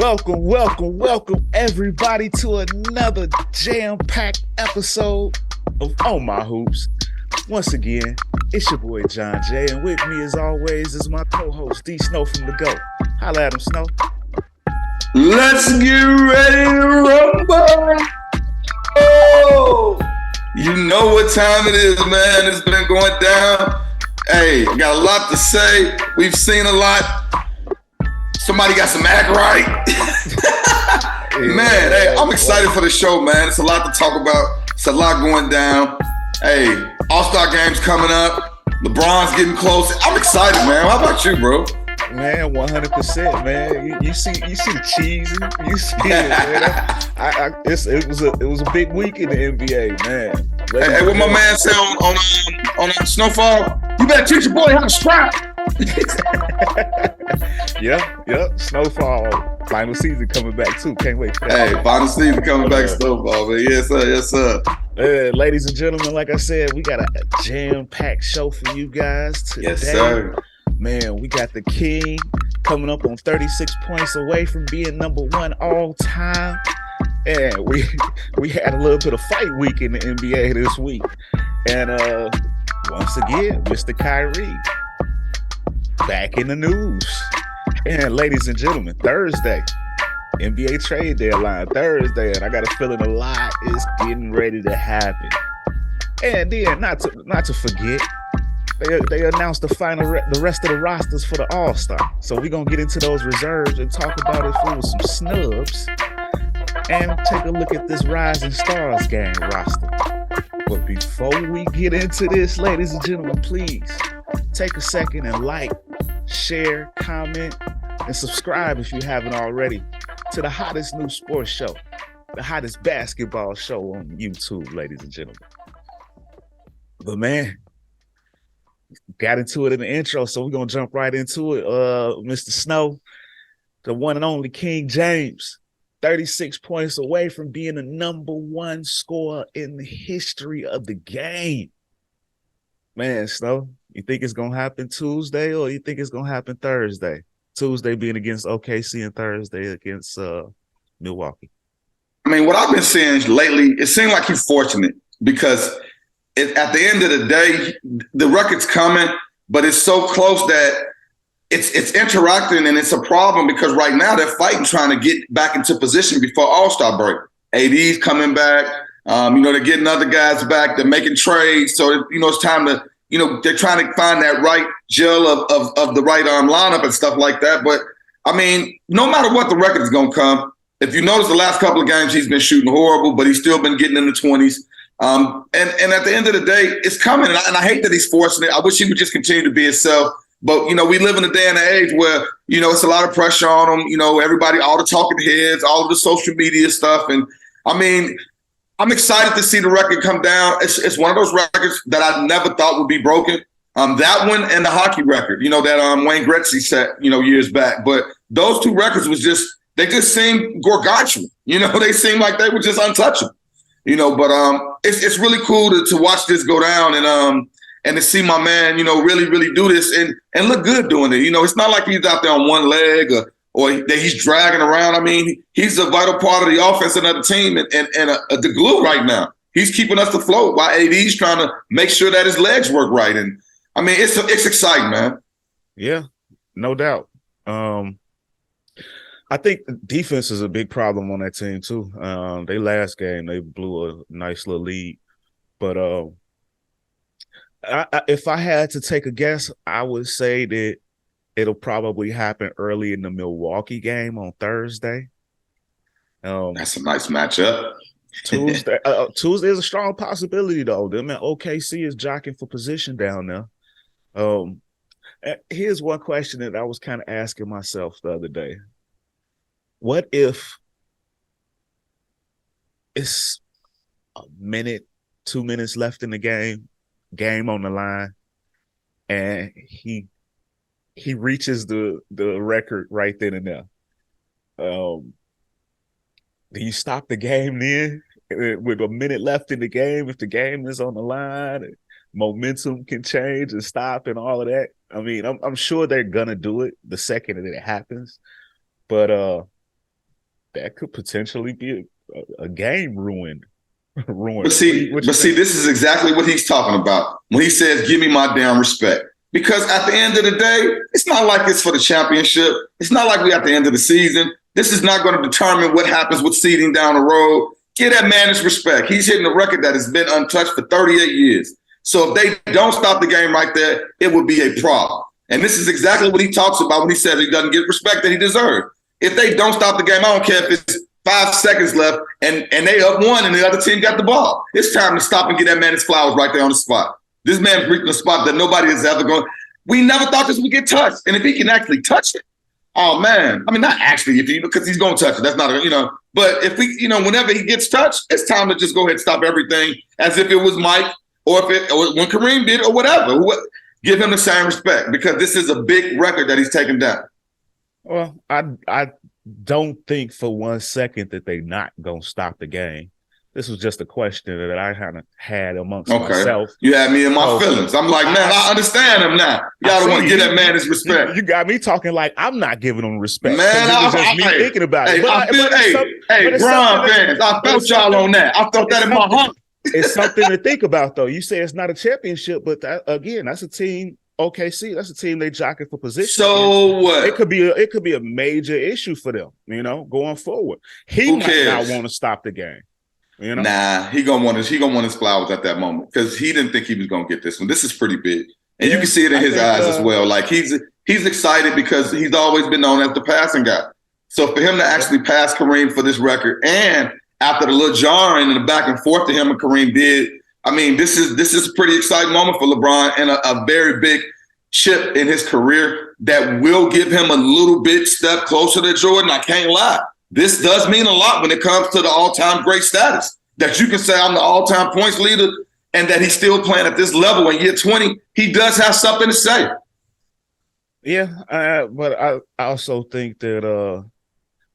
Welcome, everybody, to another jam-packed episode of On My Hoops. Once again, it's your boy John J, and with me, as always, is my co-host D Snow from The Go. Holla at him, Snow. Let's get ready to rumble. Oh, you know what time it is, man. It's been going down. Hey, got a lot to say. We've seen a lot. Somebody got some act right. Man, hey, I'm excited for the show, man. It's a lot to talk about. It's a lot going down. Hey, All-Star game's coming up. LeBron's getting close. I'm excited, man. How about you, bro? Man, 100%, man. You see the cheesy. You see it, man. It was a big week in the NBA, man. Hey, what my man said on Snowfall? You better teach your boy how to scrap. Yep. Snowfall. Final season coming back too. Can't wait for that. Hey, final season coming back, Snowfall, man. Yes, sir. Ladies and gentlemen, like I said, we got a jam-packed show for you guys today. Yes, sir. Man, we got the King coming up on 36 points away from being number one all time. And we had a little bit of fight week in the NBA this week. And once again, Mr. Kyrie back in the news. And ladies and gentlemen, Thursday, NBA trade deadline Thursday, and I got a feeling a lot is getting ready to happen. And then not to forget, they announced the rest of the rosters for the All-Star. So we're gonna get into those reserves and talk about if it was some snubs and take a look at this Rising Stars game roster. But before we get into this, ladies and gentlemen, please take a second and like, share, comment, and subscribe if you haven't already to the hottest new sports show, the hottest basketball show on YouTube, ladies and gentlemen. But man, got into it in the intro, so we're gonna jump right into it. Mr. Snow, the one and only King James, 36 points away from being the number one scorer in the history of the game. Man, Snow, you think it's gonna happen Tuesday, or you think it's gonna happen Thursday? Tuesday being against OKC and Thursday against Milwaukee. I mean, what I've been seeing lately, it seemed like he's fortunate because at the end of the day, the record's coming, but it's so close that it's interacting, and it's a problem because right now they're fighting trying to get back into position before All-Star break. AD's coming back. They're getting other guys back. They're making trades. So, it's time to, they're trying to find that right gel of the right lineup and stuff like that. But, I mean, no matter what, the record is going to come. If you notice the last couple of games, he's been shooting horrible, but he's still been getting in the 20s. And at the end of the day, it's coming. And I hate that he's forcing it. I wish he would just continue to be himself. But, we live in a day and an age where, it's a lot of pressure on him. Everybody, all the talking heads, all of the social media stuff. And, I mean, I'm excited to see the record come down. It's one of those records that I never thought would be broken. That one and the hockey record, that Wayne Gretzky set, years back. But those two records they just seemed gargantuan. They seemed like they were just untouchable. But it's really cool to watch this go down and to see my man, really, really do this and look good doing it. It's not like he's out there on one leg or that he's dragging around. I mean, he's a vital part of the offense and of the team and the glue right now. He's keeping us afloat while AD's trying to make sure that his legs work right. And I mean, it's exciting, man. Yeah, no doubt. I think defense is a big problem on that team too. They last game, they blew a nice little lead. But if I had to take a guess, I would say that it'll probably happen early in the Milwaukee game on Thursday. That's a nice matchup. Tuesday is a strong possibility, though. Them and OKC is jockeying for position down there. Here's one question that I was kind of asking myself the other day. What if it's a minute, 2 minutes left in the game on the line, and he reaches the record right then and there? Do you stop the game then with a minute left in the game if the game is on the line? Momentum can change and stop and all of that. I mean, I'm sure they're gonna do it the second that it happens, but that could potentially be a game ruined. But see, this is exactly what he's talking about when he says, "Give me my damn respect." Because at the end of the day, it's not like it's for the championship. It's not like we at the end of the season. This is not going to determine what happens with seeding down the road. Give that man his respect. He's hitting a record that has been untouched for 38 years. So if they don't stop the game right there, it would be a problem. And this is exactly what he talks about when he says he doesn't get respect that he deserves. If they don't stop the game, I don't care if it's 5 seconds left and they up one and the other team got the ball. It's time to stop and get that man his flowers right there on the spot. This man's reaching a spot that nobody has ever gone. We never thought this would get touched. And if he can actually touch it, oh man. I mean, not actually, because he's going to touch it. That's not, but if we, whenever he gets touched, it's time to just go ahead and stop everything as if it was Mike or when Kareem did or whatever. Give him the same respect because this is a big record that he's taken down. Well, I don't think for 1 second that they're not going to stop the game. This was just a question that I kind of had amongst myself. You had me in my feelings. I'm like, man, I understand him now. Y'all don't want to give that man his respect. You got me talking like I'm not giving him respect. Man, it was just me thinking about it. Bron fans, I felt y'all on that. I felt that in my heart. It's something to think about, though. You say it's not a championship, but again, that's a team. OKC, that's a team they jockey for position. So what? It could be a major issue for them, going forward. He might not want to stop the game. Nah, he gonna want his flowers at that moment because he didn't think he was gonna get this one. This is pretty big, and you can see it in his eyes as well. Like he's excited because he's always been known as the passing guy. So for him to actually pass Kareem for this record, and after the little jarring and the back and forth to him and Kareem did, I mean, this is a pretty exciting moment for LeBron and a very big chip in his career that will give him a little bit step closer to Jordan. I can't lie. This does mean a lot when it comes to the all-time great status, that you can say I'm the all-time points leader and that he's still playing at this level in year 20. He does have something to say. Yeah, but I also think that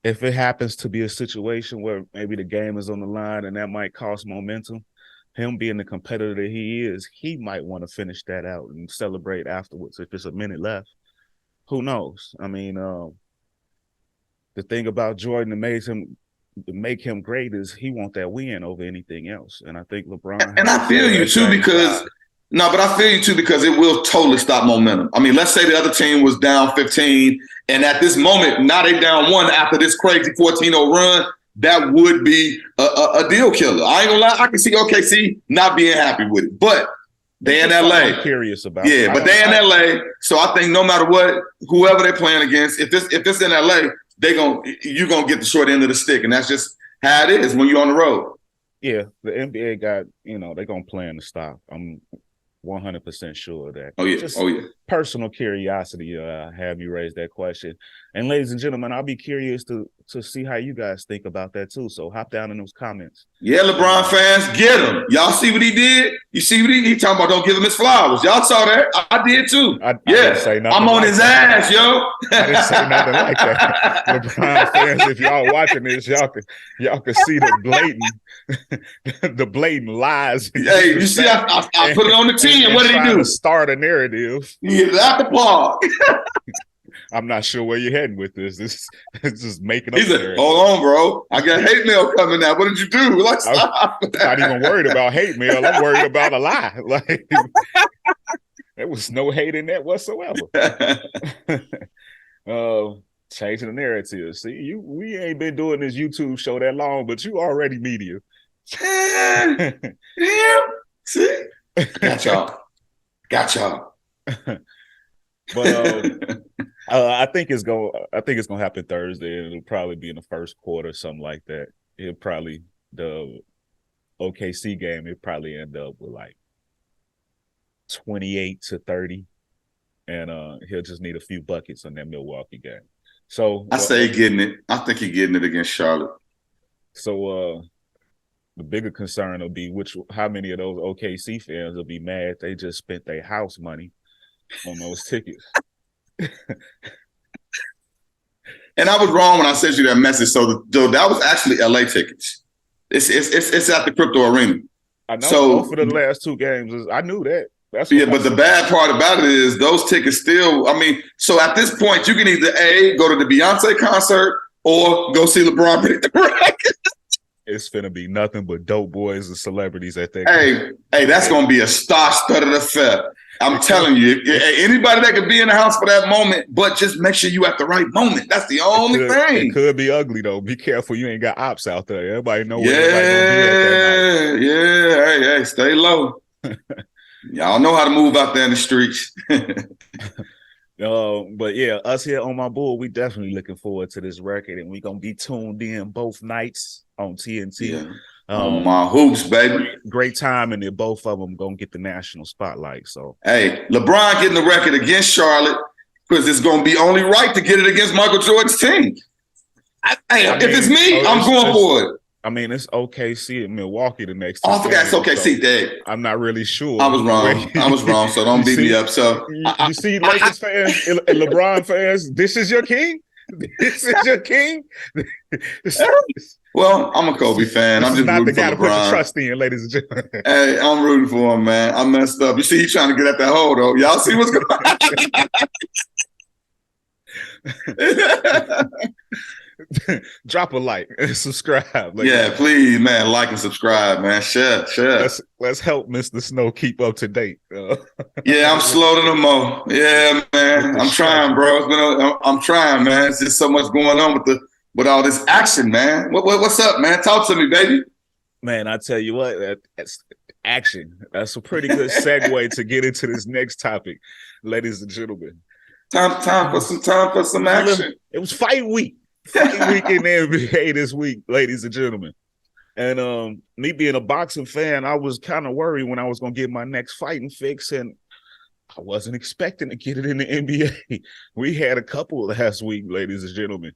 if it happens to be a situation where maybe the game is on the line and that might cost momentum, him being the competitor that he is, he might want to finish that out and celebrate afterwards if there's a minute left. Who knows? I mean, the thing about Jordan that make him great is he want that win over anything else. And I think LeBron. And I feel you too because it will totally stop momentum. I mean, let's say the other team was down 15, and at this moment, now they down 1 after this crazy 14-0 run. That would be a deal killer. I ain't gonna lie. I can see OKC not being happy with it, but they in LA. I'm curious about. Yeah, but they in LA. So I think no matter what, whoever they're playing against, if it's in LA, you're gonna get the short end of the stick, and that's just how it is when you're on the road. Yeah, the NBA got they're gonna plan to stop. I'm 100% sure of that. Oh yeah. Personal curiosity have you raise that question. And ladies and gentlemen, I'll be curious to see how you guys think about that too. So hop down in those comments. Yeah, LeBron fans, get him. Y'all see what he did? You see what he talking about? Don't give him his flowers. Y'all saw that? I did too. I didn't say nothing. I'm on his ass, yo. I didn't say nothing like that. LeBron fans, if y'all watching this, y'all can see the blatant lies. Hey, you see, I put it on the team. What did he do? Start a narrative. He's at the park. I'm not sure where you're heading with this. This is just making up. He said, hold on, bro. I got hate mail coming now. What did you do? Like, stop. I'm not even worried about hate mail. I'm worried about a lie. Like, there was no hate in that whatsoever. Changing the narrative. See, we ain't been doing this YouTube show that long, but you already media. Damn. See? Got y'all. But I think it's gonna happen Thursday, and it'll probably be in the first quarter, something like that. It'll probably the OKC game. It'll probably end up with like 28-30, and he'll just need a few buckets on that Milwaukee game. So I say getting it. I think he's getting it against Charlotte. So the bigger concern will be how many of those OKC fans will be mad they just spent their house money on those tickets. And I was wrong when I sent you that message. So that was actually LA tickets. It's at the Crypto Arena. I know. So for the last 2 games, I knew that. But the bad part about it is those tickets still. I mean, so at this point, you can either A, go to the Beyonce concert, or go see LeBron break the record. It's finna be nothing but dope boys and celebrities at that. Hey, that's gonna be a star-studded affair. I'm telling you, anybody that could be in the house for that moment, but just make sure you at the right moment. That's the only thing. It could be ugly though. Be careful, you ain't got ops out there. Everybody know where everybody gonna be at that night. Yeah. Hey, stay low. Y'all know how to move out there in the streets. But yeah, us here on My Bull, we definitely looking forward to this record, and we gonna be tuned in both nights on TNT. Yeah. My hoops, baby. Great time, and then both of them gonna get the national spotlight. So, hey, LeBron getting the record against Charlotte because it's gonna be only right to get it against Michael Jordan's team. If it's me, I'm going for it. I mean, it's OKC in Milwaukee the next. I forgot it's OKC, Dave. I'm not really sure. I was wrong. So don't beat me up. So you see, Lakers fans and LeBron fans, this is your king. This is your king. Well, I'm a Kobe fan. I'm just not the rooting guy for to put the LeBron. trust in, ladies and gentlemen. Hey, I'm rooting for him, man. I messed up. You see, he's trying to get at that hole, though. Y'all see what's going on? Drop a like and subscribe. Yeah, please, man. Like and subscribe, man. Share. Let's help Mr. Snow keep up to date. Yeah, I'm slow to the mo. Yeah, man. I'm trying, bro. I'm trying, man. It's just so much going on with all this action, man. What's up, man? Talk to me, baby. Man, I tell you what, that's action. That's a pretty good segue to get into this next topic, ladies and gentlemen. Time for some action. It was fight week. Fight week in the NBA this week, ladies and gentlemen. And me being a boxing fan, I was kind of worried when I was going to get my next fighting fix, and I wasn't expecting to get it in the NBA. We had a couple last week, ladies and gentlemen.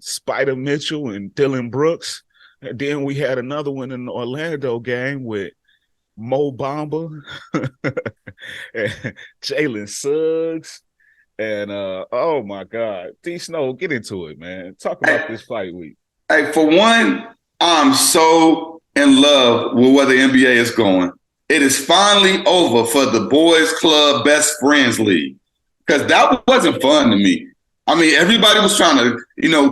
Spider Mitchell and Dylan Brooks. And then we had another one in the Orlando game with Mo Bamba and Jalen Suggs. And oh my God, D Snow, get into it, man. Talk about this fight week. Hey, for one, I'm so in love with where the NBA is going. It is finally over for the Boys Club Best Friends League, because that wasn't fun to me. I mean, everybody was trying to,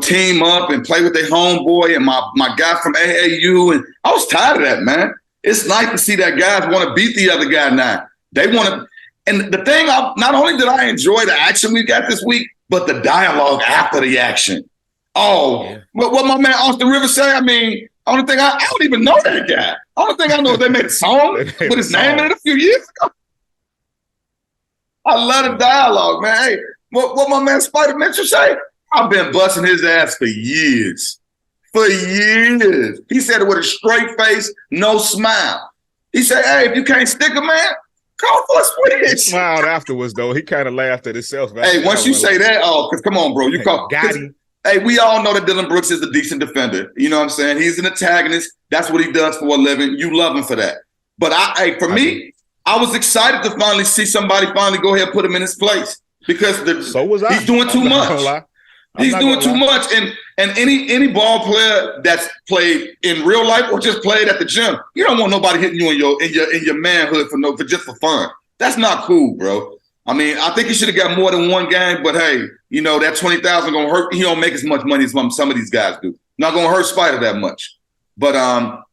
team up and play with their homeboy and my guy from AAU, and I was tired of that, man. It's nice to see that guys want to beat the other guy now. They want to. And the thing, not only did I enjoy the action we got this week, but the dialogue after the action. Oh, yeah. What my man Austin Rivers say? I mean, only thing I don't even know that guy. Only thing I know is they made a song with his name in it a few years ago. I love the dialogue, man. Hey, what my man Spider Mitchell say? I've been busting his ass for years. For years. He said it with a straight face, no smile. He said, hey, if you can't stick a man, call for a switch. He smiled afterwards, though. He kind of laughed at himself. Hey, once you say that, because come on, bro. You call. Got him. Hey, we all know that Dylan Brooks is a decent defender. You know what I'm saying? He's an antagonist. That's what he does for a living. You love him for that. But for me, I was excited to finally see somebody finally go ahead and put him in his place, because so was I. He's doing too much. He's doing too much. And any ball player that's played in real life or just played at the gym, you don't want nobody hitting you in your manhood for just for fun. That's not cool, bro. I mean, I think he should have got more than one game, but hey, that 20,000 gonna hurt. He don't make as much money as some of these guys do. Not gonna hurt Spider that much. But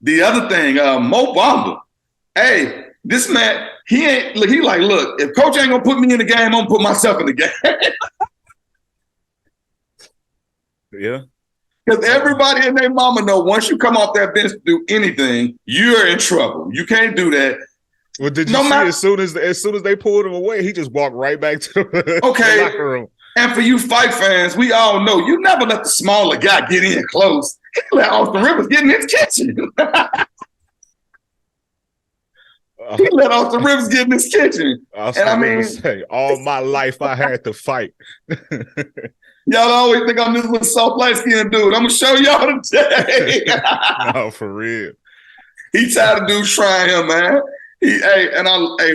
the other thing, Mo Bamba, hey, this man, he like, look, if coach ain't gonna put me in the game, I'm gonna put myself in the game. Yeah. Because everybody and their mama know once you come off that bench to do anything, you're in trouble. You can't do that. Well, did you see as soon as they pulled him away, he just walked right back to the locker room. And for you fight fans, we all know you never let the smaller guy get in close. He let Austin Rivers get in his kitchen. He let Austin Rivers get in his kitchen. All my life I had to fight. Y'all always think I'm this little soft light-skinned dude. I'm going to show y'all today. No, for real. He tired of dudes trying him, man.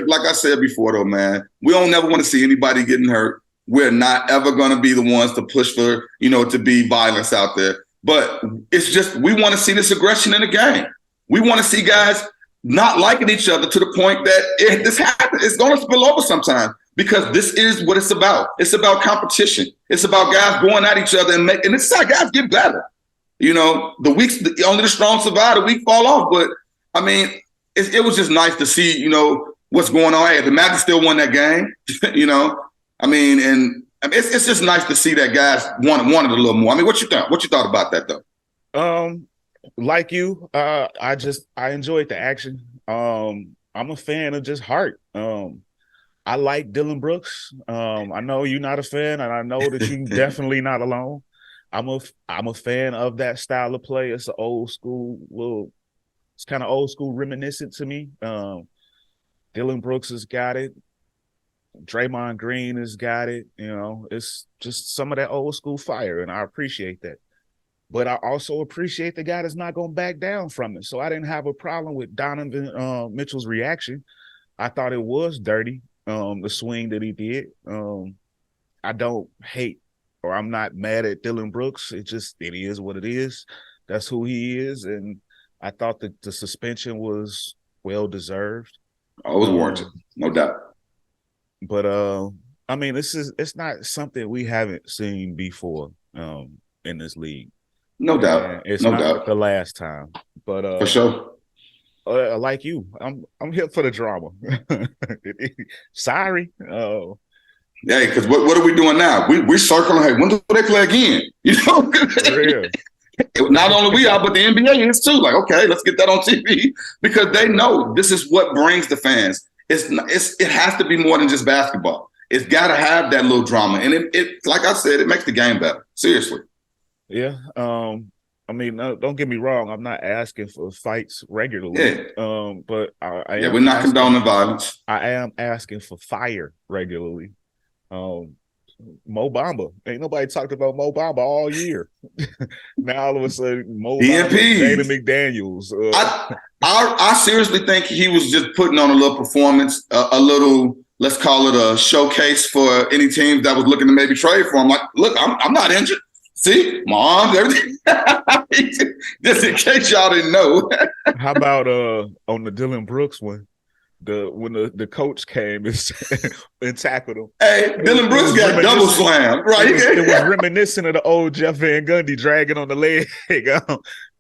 Like I said before, though, man, we don't never want to see anybody getting hurt. We're not ever going to be the ones to push for, to be violence out there. But it's just, we want to see this aggression in the game. We want to see guys not liking each other to the point that this happens. It's going to spill over sometimes. because this is what it's about. It's about competition. It's about guys going at each other and this is how guys get better. You know, only the strong survive, the weak fall off. But I mean, it was just nice to see, you know, what's going on. Hey, the Magic still won that game. You know, I mean, it's just nice to see that guys wanted a little more. I mean, what you thought? What you thought about that though? Like you, I enjoyed the action. I'm a fan of just heart. I like Dylan Brooks. I know you're not a fan, and I know that you're definitely not alone. I'm a fan of that style of play. It's an old school, it's kind of old school reminiscent to me. Dylan Brooks has got it. Draymond Green has got it. You know, it's just some of that old school fire, and I appreciate that. But I also appreciate the guy that's not going to back down from it. So I didn't have a problem with Donovan Mitchell's reaction. I thought it was dirty, the swing that he did. I don't hate or I'm not mad at Dylan Brooks. It is what it is. That's who he is. And I thought that the suspension was well-deserved. Oh, it was warranted, no doubt. But, I mean, it's not something we haven't seen before in this league. No doubt. It's no not doubt. the last time. But for sure. Like you, I'm here for the drama. Sorry. Yeah, because what are we doing now? We're circling. Hey, when do they play again? You know, not only we are, but the NBA is too. Like, okay, let's get that on TV because they know this is what brings the fans. It has to be more than just basketball. It's got to have that little drama, and it like I said, it makes the game better. Seriously. Yeah. I mean, don't get me wrong. I'm not asking for fights regularly. Yeah. But we're not condoning violence. I am asking for fire regularly. Mo Bamba. Ain't nobody talked about Mo Bamba all year. Now all of a sudden, Mo Bamba, Jaden McDaniels. I seriously think he was just putting on a little performance, a little, let's call it a showcase for any teams that was looking to maybe trade for him. Like, look, I'm not injured. See, my arms, everything. Just in case y'all didn't know. How about on the Dylan Brooks one? When the coach came and tackled him. Hey, Dylan Brooks got double slammed, right? It was reminiscent of the old Jeff Van Gundy dragging on the leg. I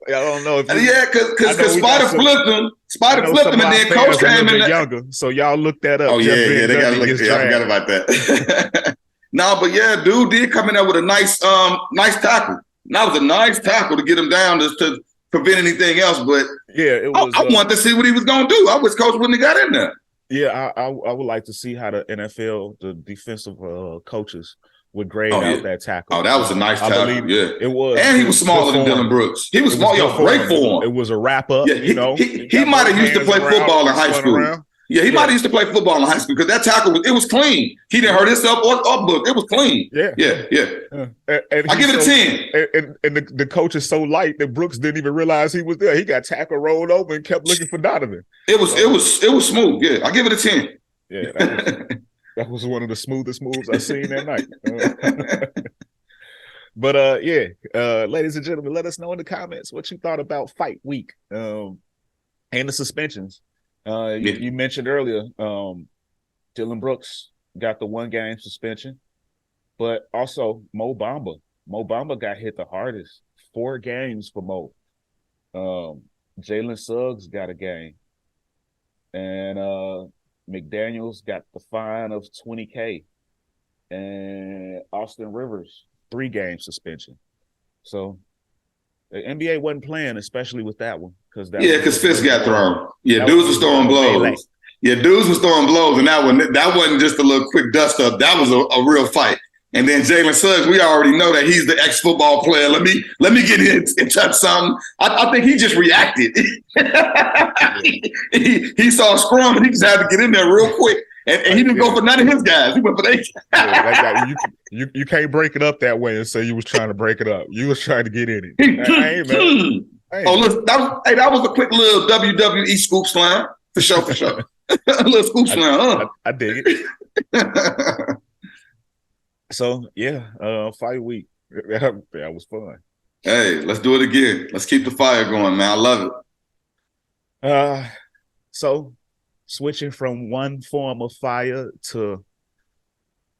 don't know if because Spider flipped him, and then coach came in younger. So y'all look that up. Oh yeah, they got to look. Yeah, I forgot about that. No, but yeah, dude did come in there with a nice tackle. That was a nice tackle to get him down to prevent anything else. But yeah, it was. I wanted to see what he was going to do. I wish coach wouldn't have got in there. Yeah, I would like to see how the NFL, the defensive coaches would grade out that tackle. Oh, that was a nice tackle. Yeah, it was. And he was smaller than Dylan Brooks. He was small. Great form. It was a wrap up. Yeah, he might have used to play football in high school. Around. Yeah, he might have used to play football in high school because that tackle was clean. He didn't hurt himself or Book. It was clean. Yeah. And I give it a 10. And the coach is so light that Brooks didn't even realize he was there. He got tackled, rolled over, and kept looking for Donovan. It was smooth. Yeah, I give it a 10. Yeah, that was one of the smoothest moves I've seen that night. But ladies and gentlemen, let us know in the comments what you thought about fight week and the suspensions. You mentioned earlier, Dylan Brooks got the 1-game suspension, but also Mo Bamba. Mo Bamba got hit the hardest. 4 games for Mo. Jalen Suggs got a game, and McDaniels got the fine of $20,000, and Austin Rivers 3-game suspension. So the NBA wasn't playing, especially with that one. Because fists got thrown. Yeah, dudes was throwing blows. Yeah, dudes was throwing blows, and that wasn't just a little quick dust up. That was a real fight. And then Jalen Suggs, we already know that he's the ex-football player. Let me get in and touch something. I think he just reacted. he saw a scrum and he just had to get in there real quick. And he didn't go for none of his guys. He went for their guys. You can't break it up that way and say you was trying to break it up. You was trying to get in it. Look, that was a quick little WWE scoop slam. For sure. A little scoop slam, I dig it. So, fight week. That was fun. Hey, let's do it again. Let's keep the fire going, man. I love it. So, switching from one form of fire to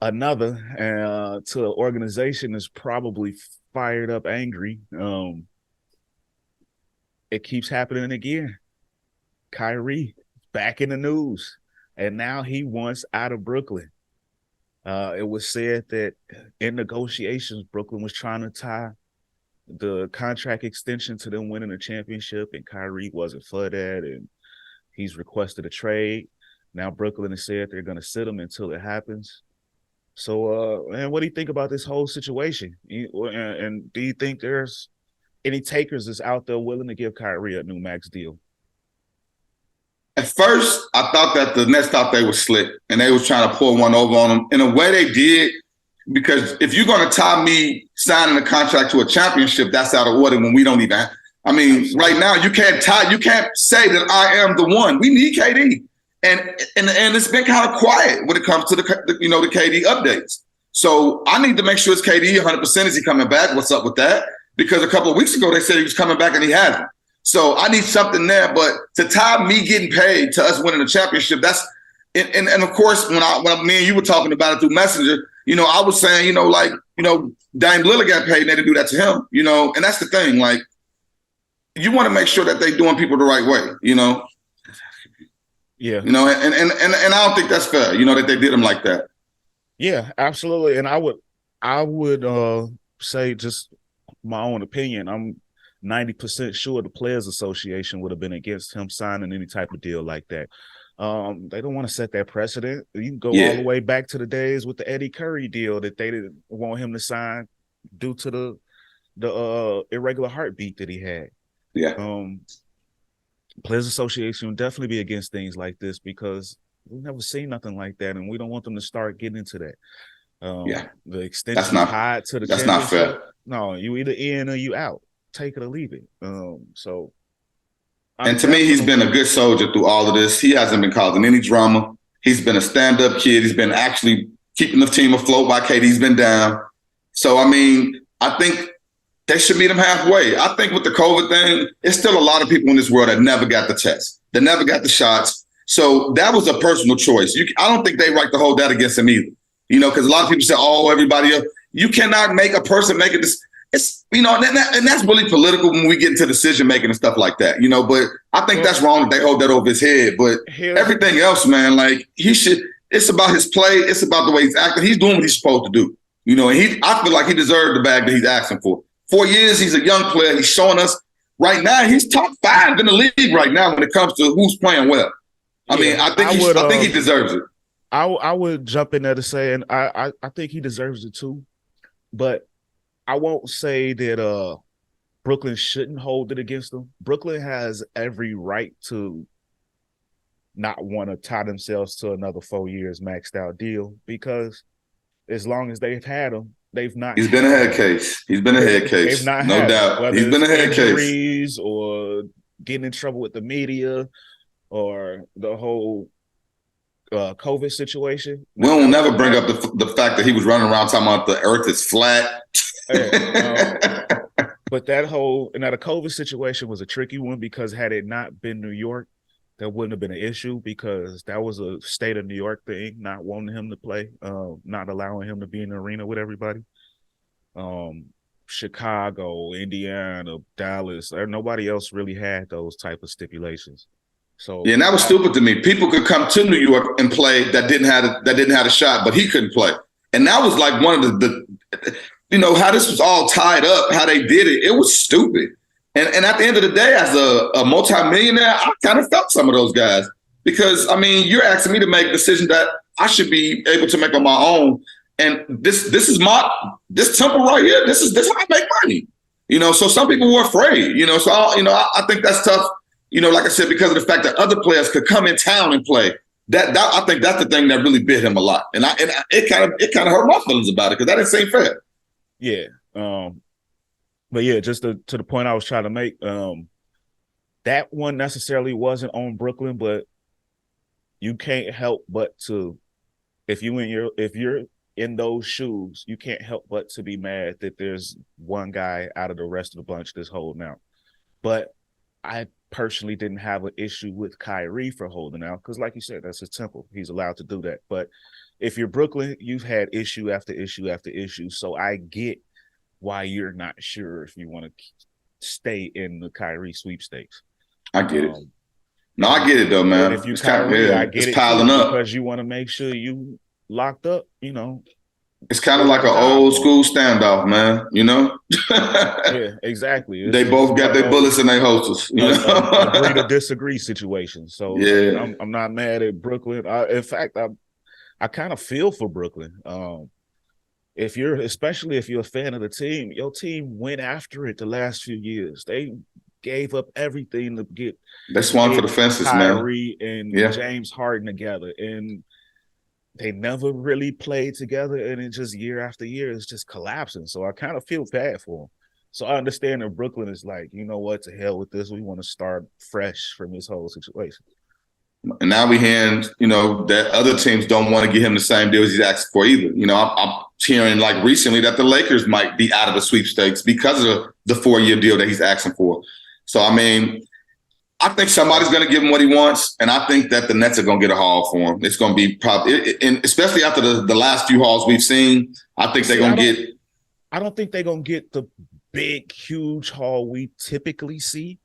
another to an organization is probably fired up, angry. It keeps happening again. Kyrie back in the news, and now he wants out of Brooklyn. It was said that in negotiations, Brooklyn was trying to tie the contract extension to them winning a championship, and Kyrie wasn't for that, and he's requested a trade. Now Brooklyn has said they're going to sit him until it happens. So, man, what do you think about this whole situation? And do you think there's any takers that's out there willing to give Kyrie a new max deal? At first, I thought that the Nets thought they were slick and they was trying to pull one over on them. In a way, they did, because if you're going to tie me signing a contract to a championship, that's out of order when we don't even. I mean, right now you can't say that I am the one. We need KD, and it's been kind of quiet when it comes to the KD updates. So I need to make sure it's KD 100%. Is he coming back? What's up with that? Because a couple of weeks ago they said he was coming back and he hasn't. So I need something there. But to tie me getting paid to us winning the championship, that's and of course when me and you were talking about it through Messenger, I was saying, Dame Lillard got paid and they didn't do that to him, and that's the thing. Like, you want to make sure that they're doing people the right way, Yeah. And I don't think that's fair, that they did him like that. Yeah, absolutely. And I would say, just my own opinion, I'm 90% sure the Players Association would have been against him signing any type of deal like that. They don't want to set that precedent. You can go all the way back to the days with the Eddie Curry deal that they didn't want him to sign due to the irregular heartbeat that he had. Yeah. Players Association would definitely be against things like this because we've never seen nothing like that, and we don't want them to start getting into that. The extension tied to the that's not fair. No, you either in or you out. Take it or leave it. And to me, he's been a good soldier through all of this. He hasn't been causing any drama. He's been a stand-up kid. He's been actually keeping the team afloat while KD's been down. So, I mean, I think they should meet him halfway. I think with the COVID thing, there's still a lot of people in this world that never got the test, that never got the shots. So that was a personal choice. I don't think they right to hold that against him either. Because a lot of people say, oh, everybody else. You cannot make a person make a decision. It's, and that's really political when we get into decision making and stuff like that, but I think that's wrong that they hold that over his head. But everything else, man, like it's about his play. It's about the way he's acting. He's doing what he's supposed to do, and I feel like he deserved the bag that he's asking for. 4 years, he's a young player. He's showing us right now, he's top 5 in the league right now when it comes to who's playing well. I think he deserves it. I would jump in there to say, and I think he deserves it too, but I won't say that Brooklyn shouldn't hold it against them. Brooklyn has every right to not want to tie themselves to another 4 years maxed out deal, because as long as they've had him, they've not. He's been a head case. He's been a head case. They've not, no doubt. He's been a head case. Or getting in trouble with the media, or the whole COVID situation. We'll never bring up the fact that he was running around talking about the earth is flat. But the COVID situation was a tricky one, because had it not been New York, that wouldn't have been an issue, because that was a state of New York thing, not wanting him to play, not allowing him to be in the arena with everybody. Chicago, Indiana, Dallas, nobody else really had those type of stipulations. So and that was stupid to me. People could come to New York and play that didn't have a shot, but he couldn't play. And that was like one of the how this was all tied up, how they did it. It was stupid. And at the end of the day, as a multimillionaire, I kind of felt some of those guys, because, you're asking me to make decisions that I should be able to make on my own. And this is this temple right here. This is how I make money. So some people were afraid, so I think that's tough. Like I said, because of the fact that other players could come in town and play. That I think that's the thing that really bit him a lot. And it kind of hurt my feelings about it, because that didn't seem fair. Yeah. But yeah, just to the point I was trying to make, that one necessarily wasn't on Brooklyn, but you can't help but to, if you're in those shoes, you can't help but to be mad that there's one guy out of the rest of the bunch that's holding out. But I personally didn't have an issue with Kyrie for holding out because, like you said, that's his temple. He's allowed to do that. But if you're Brooklyn, you've had issue after issue after issue. So I get why you're not sure if you want to stay in the Kyrie sweepstakes. I get it. No, I get it though, man. If you Kyrie, I get it's piling up because you want to make sure you locked up. It's kind of like an old school standoff, man. Yeah, exactly. They both got their bullets and their holsters. Agree to disagree situation. So yeah, I'm not mad at Brooklyn. In fact, I kind of feel for Brooklyn. Especially if you're a fan of the team, your team went after it the last few years. They gave up everything to get. They swung for the fences, Kyrie and James Harden together, and they never really played together, and it just year after year it's just collapsing. So I kind of feel bad for them. So I understand that Brooklyn is like, you know what, to hell with this. We want to start fresh from this whole situation. And now we're hearing, that other teams don't want to give him the same deal as he's asking for either. I'm hearing like recently that the Lakers might be out of the sweepstakes because of the 4-year deal that he's asking for. So, I mean, I think somebody's going to give him what he wants, and I think that the Nets are going to get a haul for him. It's going to be probably, and especially after the last few hauls we've seen, I think they're going to get. I don't think they're going to get the big, huge haul we typically see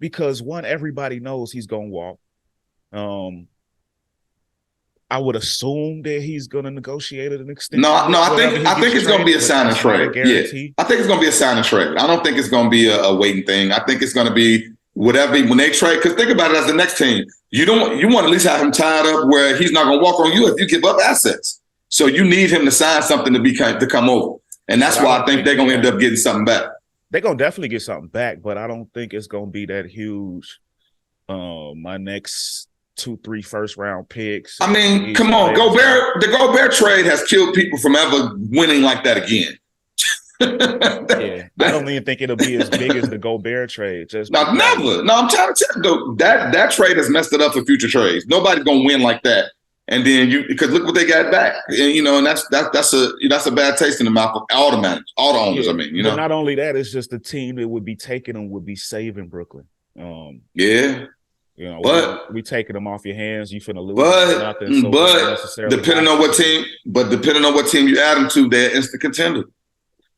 because, one, everybody knows he's going to walk. I would assume that he's going to negotiate an extension. No, I think it's going to be a sign and trade. Yeah, I think it's going to be a sign and trade. I don't think it's going to be a waiting thing. I think it's going to be whatever when they trade. Because think about it as the next team, you want to at least have him tied up where he's not going to walk on you if you give up assets. So you need him to sign something to come over, and that's why I think they're going to end up getting something back. They're going to definitely get something back, but I don't think it's going to be that huge. My next 2-3 first-round picks. I mean, come on, the Gobert trade has killed people from ever winning like that again. Yeah, I don't even think it'll be as big as the Gobert trade. Never. No, I'm trying to tell you, that trade has messed it up for future trades. Nobody's gonna win like that. And then because look what they got back, and that's a bad taste in the mouth of all the managers, all the owners. Yeah, But not only that, it's just the team that would be taking them would be saving Brooklyn. Yeah. But we taking them off your hands. You finna lose nothing. So but depending on what team you add them to, they're instant contender.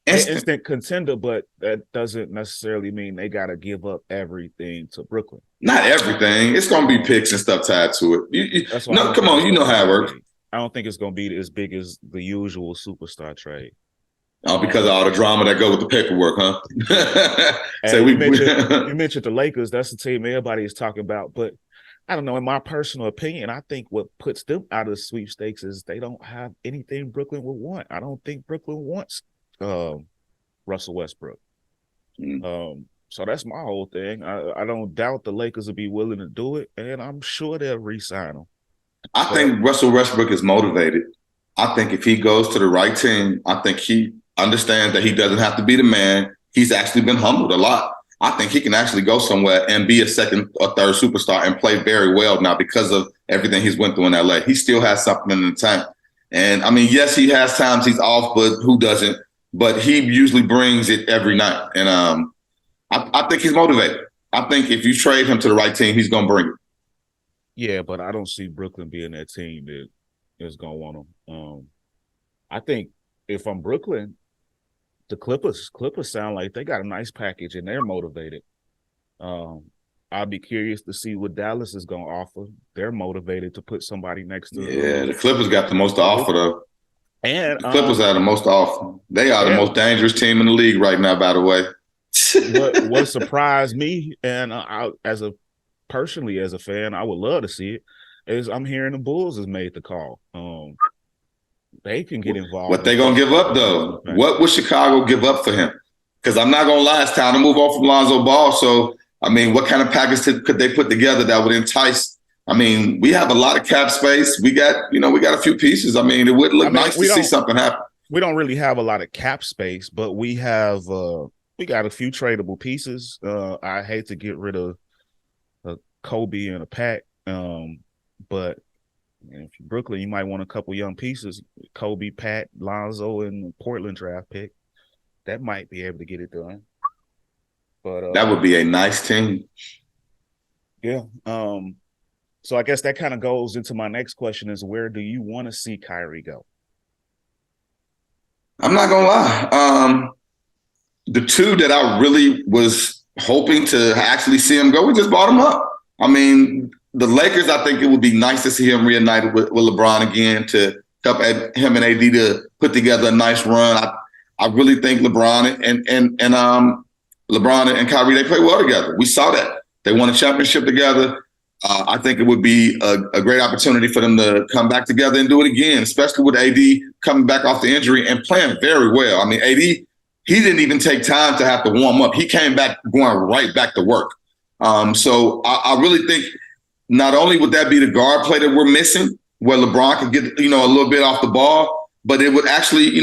Instant contender, but that doesn't necessarily mean they got to give up everything to Brooklyn. Not everything. It's gonna be picks and stuff tied to it. Come on, you know how it works. I don't think it's gonna be as big as the usual superstar trade. Oh, because of all the drama that go with the paperwork, huh? You mentioned the Lakers. That's the team everybody is talking about. But I don't know. In my personal opinion, I think what puts them out of the sweepstakes is they don't have anything Brooklyn would want. I don't think Brooklyn wants Russell Westbrook. So that's my whole thing. I don't doubt the Lakers will be willing to do it, and I'm sure they'll re-sign him. I think Russell Westbrook is motivated. I think if he goes to the right team, I think he understands that he doesn't have to be the man. He's actually been humbled a lot. I think he can actually go somewhere and be a second or third superstar and play very well now because of everything he's went through in LA. He still has something in the tank. And I mean, yes, he has times he's off, but who doesn't? But he usually brings it every night. And I think he's motivated. I think if you trade him to the right team, he's going to bring it. Yeah, but I don't see Brooklyn being that team that is going to want him. I think if I'm Brooklyn, the Clippers sound like they got a nice package and they're motivated. I'll be curious to see what Dallas is going to offer. They're motivated to put somebody next to. Yeah, the Clippers got the most to offer though. And the Clippers are the most to offer. They are the most dangerous team in the league right now, by the way. What surprised me, and as a fan, I would love to see it. Is I'm hearing the Bulls has made the call. They can get involved. What they gonna give up though? What would Chicago give up for him? Because I'm not gonna lie, it's time to move on from Lonzo Ball. So I mean, what kind of package could they put together that would entice? I mean, we have a lot of cap space. We got a few pieces. I mean, it would look nice to see something happen. We don't really have a lot of cap space, but we have we got a few tradable pieces. I hate to get rid of a Kobe and a Pat, but if you're Brooklyn, you might want a couple young pieces. Kobe, Pat, Lonzo, and Portland draft pick. That might be able to get it done. But that would be a nice team. Yeah. So I guess that kind of goes into my next question: is where do you want to see Kyrie go? I'm not gonna lie. The two that I really was hoping to actually see him go, we just bought him up. I mean, the Lakers, I think it would be nice to see him reunited with LeBron again to help him and AD to put together a nice run. I really think LeBron and LeBron and Kyrie, they play well together. We saw that. They won a championship together. I think it would be a great opportunity for them to come back together and do it again, especially with AD coming back off the injury and playing very well. I mean, AD, he didn't even take time to have to warm up. He came back going right back to work. So I really think not only would that be the guard play that we're missing, where LeBron could get, a little bit off the ball, but it would actually,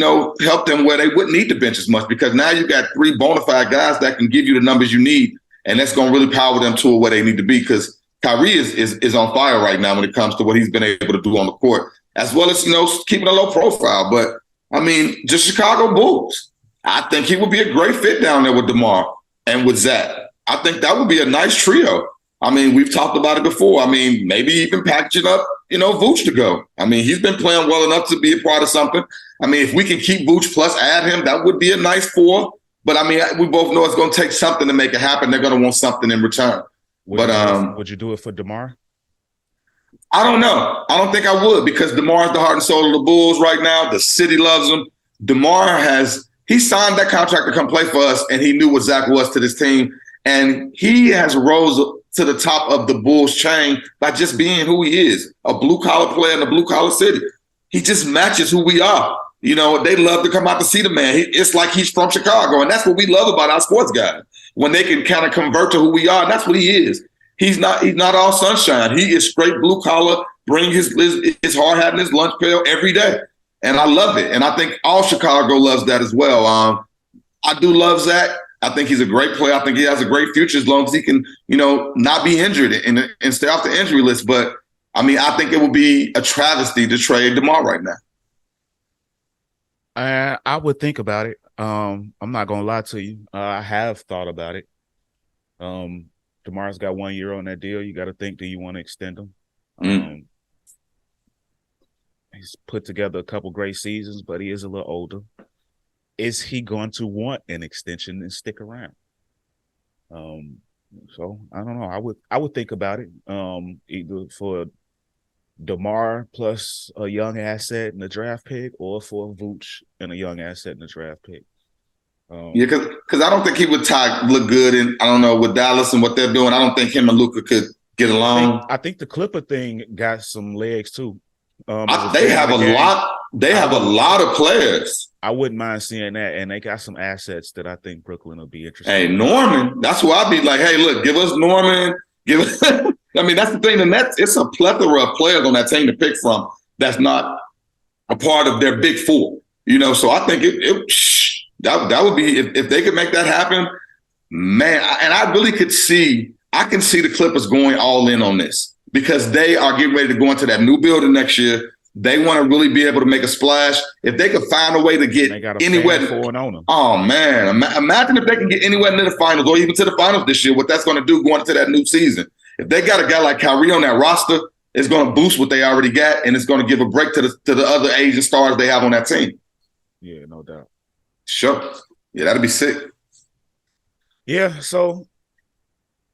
help them where they wouldn't need to bench as much, because now you got three bona fide guys that can give you the numbers you need. And that's going to really power them to where they need to be, because Kyrie is on fire right now when it comes to what he's been able to do on the court, as well as, keeping a low profile. But, I mean, just Chicago Bulls. I think he would be a great fit down there with DeMar and with Zach. I think that would be a nice trio. I mean, we've talked about it before. I mean, maybe even packaging up, Vooch to go. I mean, he's been playing well enough to be a part of something. I mean, if we can keep Vooch plus add him, that would be a nice four. But, I mean, we both know it's going to take something to make it happen. They're going to want something in return. Would you do it for DeMar? I don't know. I don't think I would, because DeMar is the heart and soul of the Bulls right now. The city loves him. DeMar he signed that contract to come play for us, and he knew what Zach was to this team. And he has rose to the top of the Bulls chain by just being who he is, a blue-collar player in a blue-collar city. He just matches who we are. They love to come out to see the man. It's like he's from Chicago, and that's what we love about our sports guys, when they can kind of convert to who we are, and that's what he is. He's not all sunshine. He is straight blue-collar, bring his hard hat and his lunch pail every day. And I love it. And I think all Chicago loves that as well. I do love Zach. I think he's a great player. I think he has a great future as long as he can, not be injured and stay off the injury list. But, I mean, I think it would be a travesty to trade DeMar right now. I would think about it. I'm not going to lie to you. I have thought about it. DeMar's got 1 year on that deal. You got to think, do you want to extend him? He's put together a couple great seasons, but he is a little older. Is he going to want an extension and stick around? So I don't know. I would think about it. Either for DeMar plus a young asset and a draft pick, or for Vooch and a young asset and a draft pick. Because I don't think he would look good in, I don't know, with Dallas and what they're doing. I don't think him and Luka could get along. I think the Clipper thing got some legs too. They have a lot. They have a lot of players. I wouldn't mind seeing that, and they got some assets that I think Brooklyn will be interested. Hey, Norman, that's where I'd be like, hey, look, give us Norman. I mean, that's the thing. The Nets, it's a plethora of players on that team to pick from. That's not a part of their big four. So I think that would be, if they could make that happen, man. And I really can see the Clippers going all in on this, because they are getting ready to go into that new building next year. They want to really be able to make a splash. If they could find a way to get anywhere, oh man, imagine if they can get anywhere near the finals or even to the finals this year, what that's going to do going into that new season. If they got a guy like Kyrie on that roster, it's going to boost what they already got, and it's going to give a break to the other Asian stars they have on that team. Yeah, no doubt. Sure. Yeah, that'd be sick. Yeah, so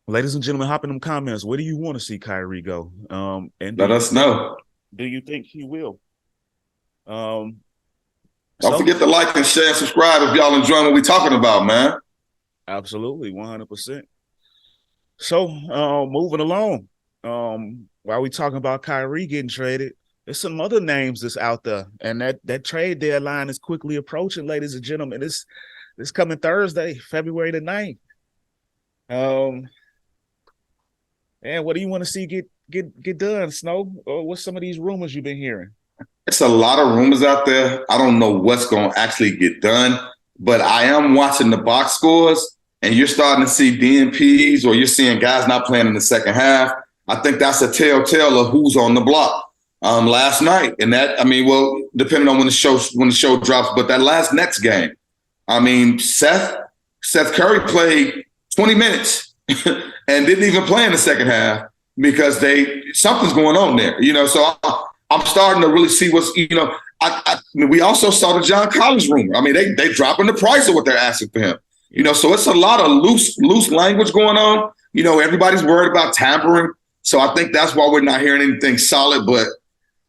ladies and gentlemen, hop in them comments. Where do you want to see Kyrie go? And let us know. Do you think he will? Don't forget to like and share and subscribe if y'all enjoying what we're talking about, man. Absolutely, 100%. So, moving along, while we talking about Kyrie getting traded, there's some other names that's out there, and that trade deadline is quickly approaching, ladies and gentlemen. This coming Thursday, February the 9th. And what do you want to see get done, Snow? Or what's some of these rumors you've been hearing? It's a lot of rumors out there. I don't know what's going to actually get done, but I am watching the box scores, and you're starting to see DNPs, or you're seeing guys not playing in the second half. I think that's a telltale of who's on the block. Last night, and that, I mean, well, depending on when the show drops, but that last Nets game, I mean, Seth Curry played 20 minutes, and didn't even play in the second half because something's going on there. So I'm starting to really see what's. I mean, we also saw the John Collins rumor. I mean, they dropping the price of what they're asking for him. So it's a lot of loose language going on. Everybody's worried about tampering. So I think that's why we're not hearing anything solid. But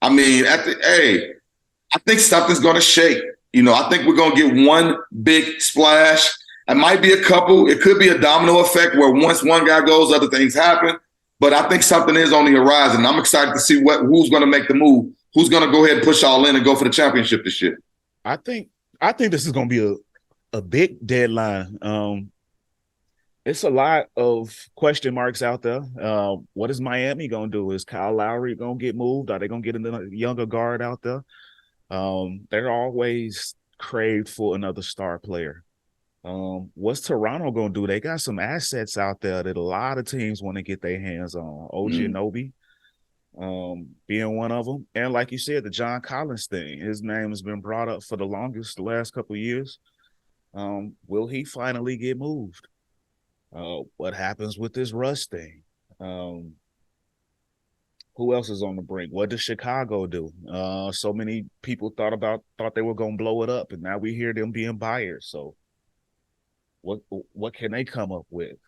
I mean, I think something's going to shake. I think we're going to get one big splash. It might be a couple. It could be a domino effect where once one guy goes, other things happen. But I think something is on the horizon. I'm excited to see who's going to make the move. Who's going to go ahead and push all in and go for the championship this year? I think this is going to be a big deadline. It's a lot of question marks out there. What is Miami going to do? Is Kyle Lowry going to get moved? Are they going to get a younger guard out there? They're always craved for another star player. What's Toronto going to do? They got some assets out there that a lot of teams want to get their hands on. OG Anunoby being one of them. And like you said, the John Collins thing, his name has been brought up for the last couple of years. Will he finally get moved? What happens with this Russ thing? Who else is on the brink? What does Chicago do? So many people thought they were going to blow it up, and now we hear them being buyers. So what can they come up with?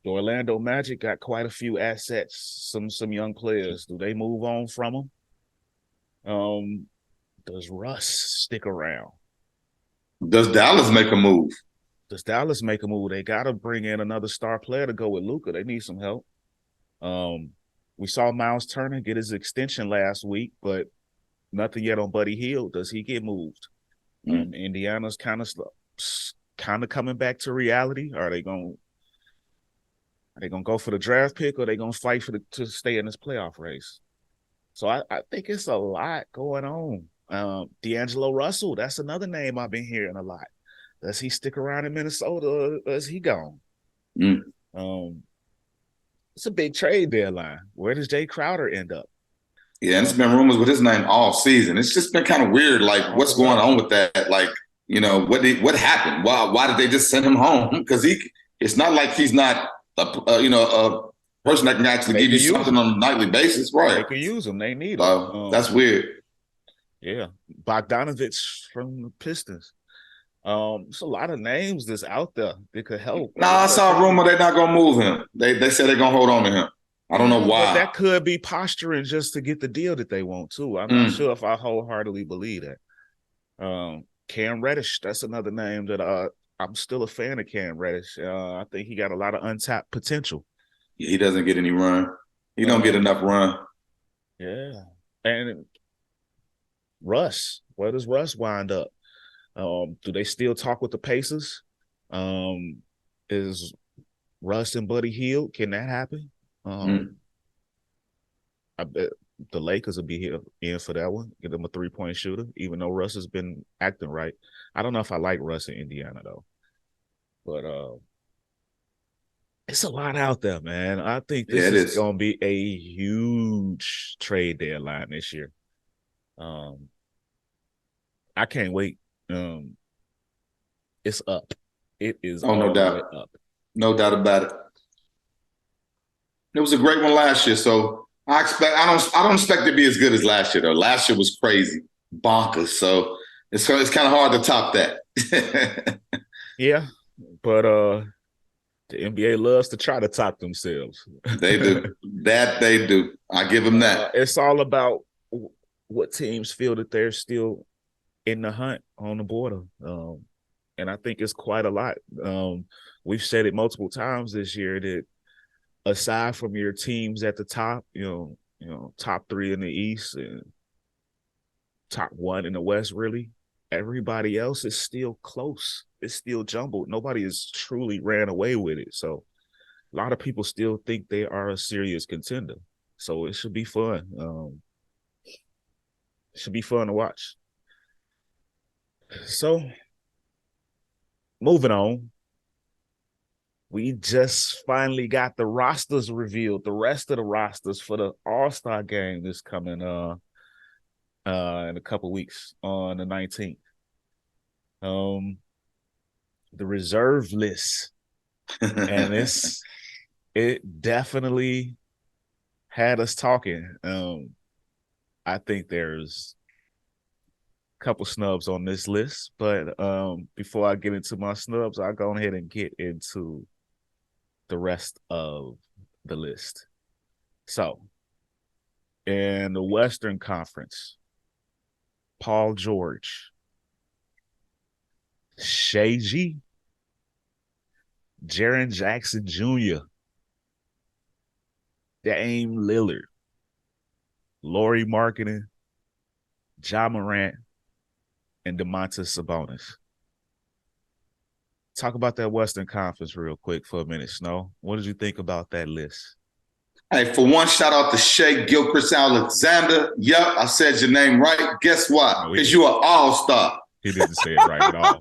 The Orlando Magic got quite a few assets, some young players. Do they move on from them? Does Russ stick around? Does Dallas make a move? They got to bring in another star player to go with Luka. They need some help. We saw Miles Turner get his extension last week, but nothing yet on Buddy Hield. Does he get moved? Indiana's kind of coming back to reality. Are they going to go for the draft pick, or are they going to fight to stay in this playoff race? So I think it's a lot going on. D'Angelo Russell, that's another name I've been hearing a lot. Does he stick around in Minnesota, or is he gone? It's a big trade deadline. Where does Jay Crowder end up? Yeah, and it's been rumors with his name all season. It's just been kind of weird, like what's going on with that? Like, what happened? Why did they just send him home? Because it's not like he's not a person that can actually give you something on a nightly basis, right? They can use him. They need him. That's weird. Yeah, Bogdanovich from the Pistons. There's a lot of names that's out there that could help. I saw a rumor they're not gonna move him. They said they're gonna hold on to him. I don't know why. But that could be posturing just to get the deal that they want too. I'm not sure if I wholeheartedly believe that. Cam Reddish, that's another name that I'm still a fan of. Cam Reddish. I think he got a lot of untapped potential. Yeah, he doesn't get any run. He don't get enough run. Yeah, and Russ, where does Russ wind up? Do they still talk with the Pacers? Is Russ and Buddy Hield? Can that happen? I bet the Lakers will be in for that one. Get them a 3-point shooter, even though Russ has been acting right. I don't know if I like Russ in Indiana though, but it's a lot out there, man. I think this is going to be a huge trade deadline this year. I can't wait. It's up. It is no doubt up. No doubt about it. It was a great one last year, so I don't expect it to be as good as last year though. Last year was crazy, bonkers. So it's kind of hard to top that. Yeah, but the NBA loves to try to top themselves. They do. They do. I give them that. It's all about what teams feel that they're still in the hunt on the border. And I think it's quite a lot. We've said it multiple times this year that aside from your teams at the top, top 3 in the East and top 1 in the West, really, everybody else is still close. It's still jumbled. Nobody has truly ran away with it. So a lot of people still think they are a serious contender. So it should be fun. It should be fun to watch. So moving on. We just finally got the rosters revealed, the rest of the rosters for the All-Star game this coming in a couple weeks on the 19th. The reserve list And it definitely had us talking. I think there's a couple snubs on this list, but before I get into my snubs, I'll go ahead and get into the rest of the list. So, in the Western Conference, Paul George, Shai G, Jaren Jackson Jr., Dame Lillard, Lauri Markkanen, Ja Morant, and Domantas Sabonis. Talk about that Western Conference real quick for a minute, Snow. What did you think about that list? Hey, for one, shout out to Shea Gilchrist-Alexander. Yep, I said your name right. Guess what? No, Because you're an all-star. He didn't say it right at all.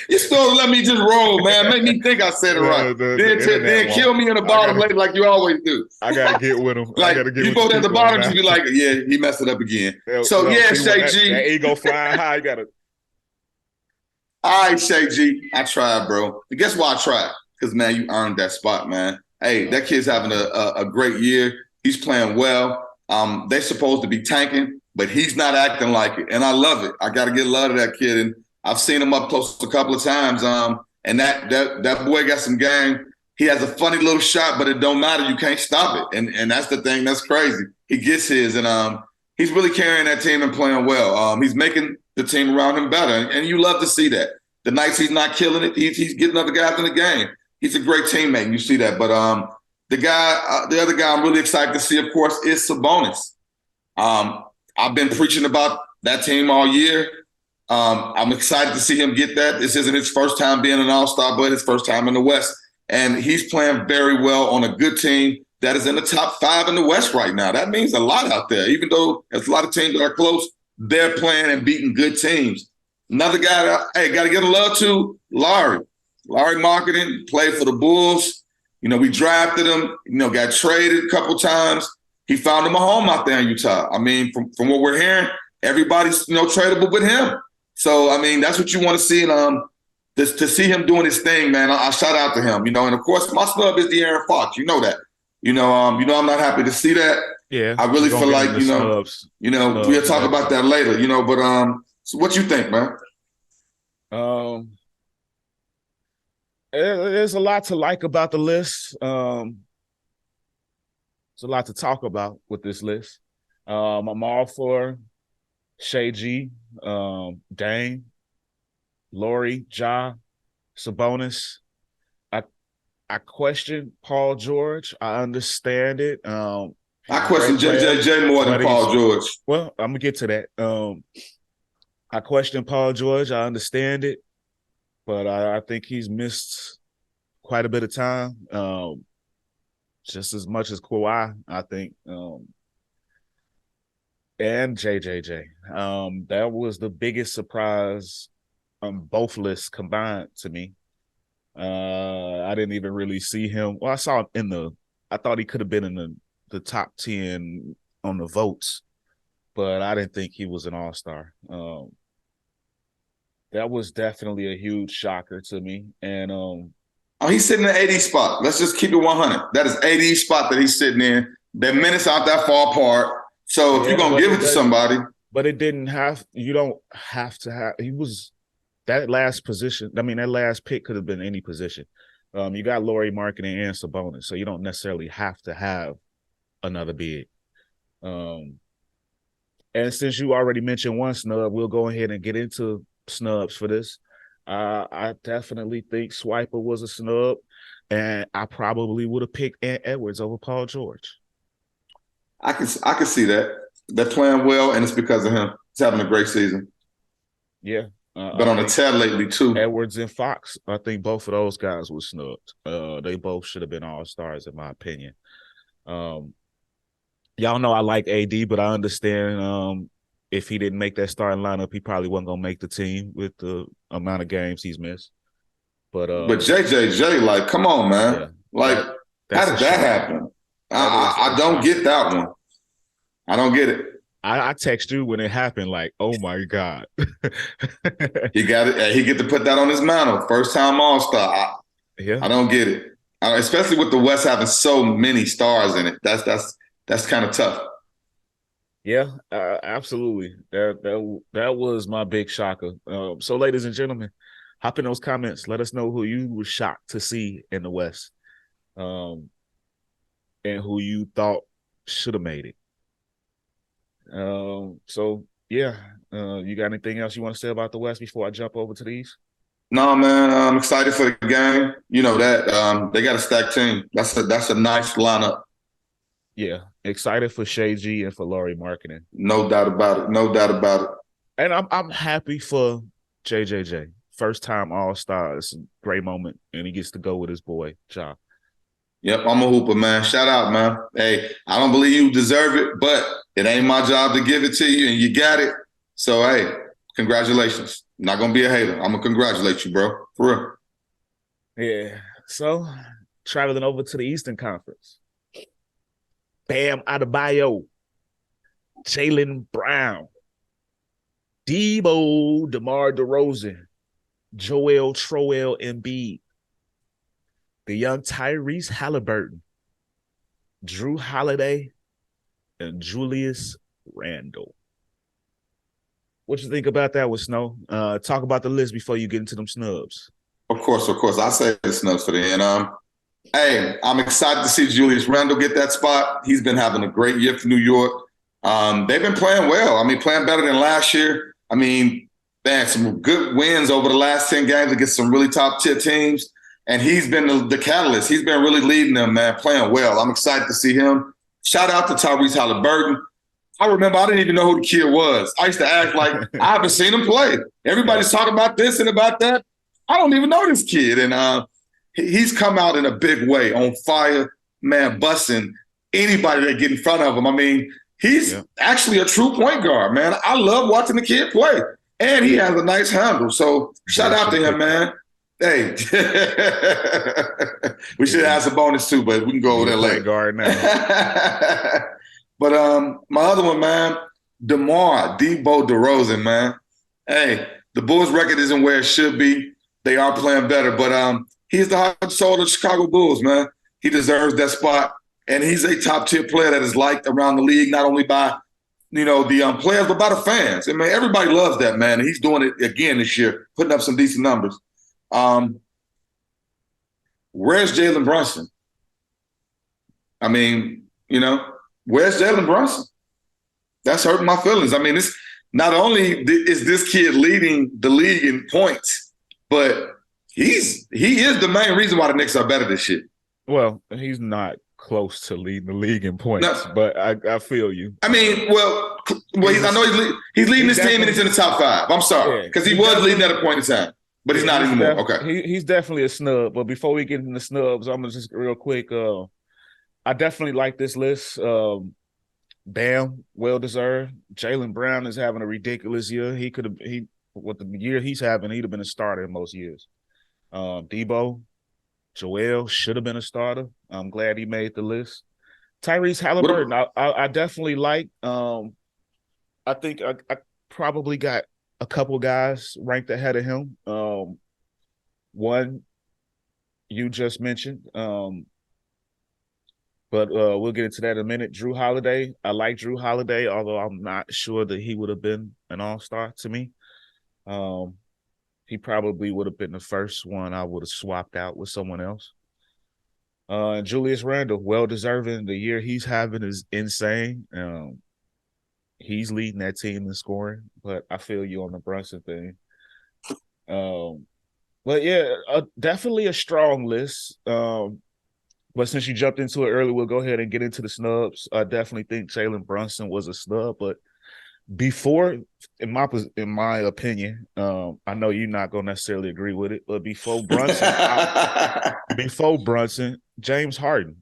You still let me just roll, man. Make me think I said it right. Then kill me in the bottom later like you always do. I got to get with him. Like, you go at the bottom, just be like, yeah, he messed it up again. So, Shea G. That ego flying high, you got to. All right, Shea G. I tried, bro. But guess why I tried? Because, man, you earned that spot, man. Hey, that kid's having a great year. He's playing well. They're supposed to be tanking, but he's not acting like it. And I love it. I got to get love to that kid. And I've seen him up close a couple of times. And that boy got some game. He has a funny little shot, but it don't matter. You can't stop it. And that's the thing that's crazy. He gets his. And he's really carrying that team and playing well. He's making the team around him better. And you love to see that. The nights he's not killing it, he's getting other guys in the game. He's a great teammate, and you see that. But the other guy I'm really excited to see, of course, is Sabonis. I've been preaching about that team all year. I'm excited to see him get that. This isn't his first time being an all-star, but his first time in the West. And he's playing very well on a good team that is in the top 5 in the West right now. That means a lot out there. Even though there's a lot of teams that are close, they're playing and beating good teams. Another guy that, got to get a love to, Lauri Markkanen, played for the Bulls. We drafted him, got traded a couple times. He found him a home out there in Utah. I mean, from what we're hearing, everybody's, tradable with him. So, I mean, that's what you want to see. And to see him doing his thing, man, I shout out to him, And, of course, my snub is De'Aaron Fox. You know that. I'm not happy to see that. Yeah. I really feel like, we'll talk about that later, But so what you think, man? There's a lot to like about the list. There's a lot to talk about with this list. I'm all for Shai G, Dame, Lauri, Ja, Sabonis. I question Paul George. I understand it. I question JJJ more than Paul George. Well, I'm gonna get to that. I question Paul George. I understand it, but I think he's missed quite a bit of time, just as much as Kawhi, I think, and JJJ. That was the biggest surprise on both lists combined to me. I didn't even really see him. Well, I saw him I thought he could have been in the top 10 on the votes, but I didn't think he was an all-star. That was definitely a huge shocker to me. And he's sitting in the 80 spot. Let's just keep it 100. That is 80 spot that he's sitting in. Their minutes aren't that far apart. So if you're gonna give it to somebody, but it didn't have. You don't have to have. He was that last position. I mean, that last pick could have been any position. You got Lauri Markkanen and Sabonis, so you don't necessarily have to have another big. And since you already mentioned one snub, we'll go ahead and get into snubs for this. I definitely think Swiper was a snub, and I probably would have picked Ant Edwards over Paul George. I can see that. They're playing well, and it's because of him. He's having a great season. Yeah. But on the tail lately, too. Edwards and Fox, I think both of those guys were snubbed. They both should have been all-stars, in my opinion. Y'all know I like AD, but I understand if he didn't make that starting lineup, he probably wasn't going to make the team with the amount of games he's missed. But JJJ, like, come on, man. Yeah, like, how did that happen? I don't get that one. I don't get it. I text you when it happened, like, oh my God. He got it. He get to put that on his mantle. First time all-star. Yeah. I don't get it, especially with the West having so many stars in it. That's kind of tough. Yeah, absolutely. That was my big shocker. So, ladies and gentlemen, hop in those comments. Let us know who you were shocked to see in the West, um, and who you thought should have made it. So yeah, you got anything else you want to say about the West before I jump over to these? No, man, I'm excited for the game. You know that they got a stacked team. That's a nice lineup. Yeah, excited for Shay G and for Laurie Marketing. No doubt about it. No doubt about it. And I'm happy for JJJ. First time All-Star. It's a great moment, and he gets to go with his boy, Ja. Yep, I'm a hooper, man. Shout out, man. Hey, I don't believe you deserve it, but it ain't my job to give it to you, and you got it. So, hey, congratulations. I'm not gonna be a hater. I'm gonna congratulate you, bro. For real. Yeah. So, traveling over to the Eastern Conference. Bam Adebayo, Jaylen Brown, Debo, DeMar DeRozan, Joel Embiid, the young Tyrese Halliburton, Drew Holiday, and Julius Randle. What you think about that with Snow? Talk about the list before you get into them snubs. Of course. I say the snubs for the end. Hey, I'm excited to see Julius Randle get that spot. He's been having a great year for New York. They've been playing well. I mean, playing better than last year. I mean, they had some good wins over the last 10 games against some really top-tier teams. And he's been the catalyst. He's been really leading them, man, playing well. I'm excited to see him. Shout out to Tyrese Halliburton. I remember I didn't even know who the kid was. I used to act like I haven't seen him play. Everybody's talking about this and about that. I don't even know this kid. And he's come out in a big way, on fire, man, busting anybody that get in front of him. I mean, he's actually a true point guard, man. I love watching the kid play. And he has a nice handle. So shout out to him, man. Hey, we should have some bonus too, but we can go over there later. Guard now. But my other one, man, Debo DeRozan, man. Hey, the Bulls' record isn't where it should be. They are playing better, but he's the heart and soul of the Chicago Bulls, man. He deserves that spot, and he's a top-tier player that is liked around the league, not only by the players, but by the fans. I mean, everybody loves that, man. And he's doing it again this year, putting up some decent numbers. Where's Jalen Brunson? I mean, where's Jalen Brunson? That's hurting my feelings. I mean, it's not only is this kid leading the league in points, but he is the main reason why the Knicks are better this year. Well, he's not close to leading the league in points, but I feel you. I mean, I know he's leading his team and he's in the top 5. I'm sorry, because he was leading at a point in time. But he's not anymore. Okay. He's definitely a snub. But before we get into snubs, I'm going to just real quick. I definitely like this list. Bam, well-deserved. Jaylen Brown is having a ridiculous year. With the year he's having, he'd have been a starter in most years. Debo, Joel should have been a starter. I'm glad he made the list. Tyrese Halliburton, I definitely like. I think I probably got a couple guys ranked ahead of him. One you just mentioned, but we'll get into that in a minute. Drew Holiday. I like Drew Holiday, although I'm not sure that he would have been an all-star to me. He probably would have been the first one I would have swapped out with someone else. Julius Randle, well-deserving. The year he's having is insane. He's leading that team in scoring, but I feel you on the Brunson thing. But yeah, definitely a strong list. But since you jumped into it early, we'll go ahead and get into the snubs. I definitely think Jalen Brunson was a snub, but before, in my opinion, I know you're not gonna necessarily agree with it, but before Brunson, James Harden.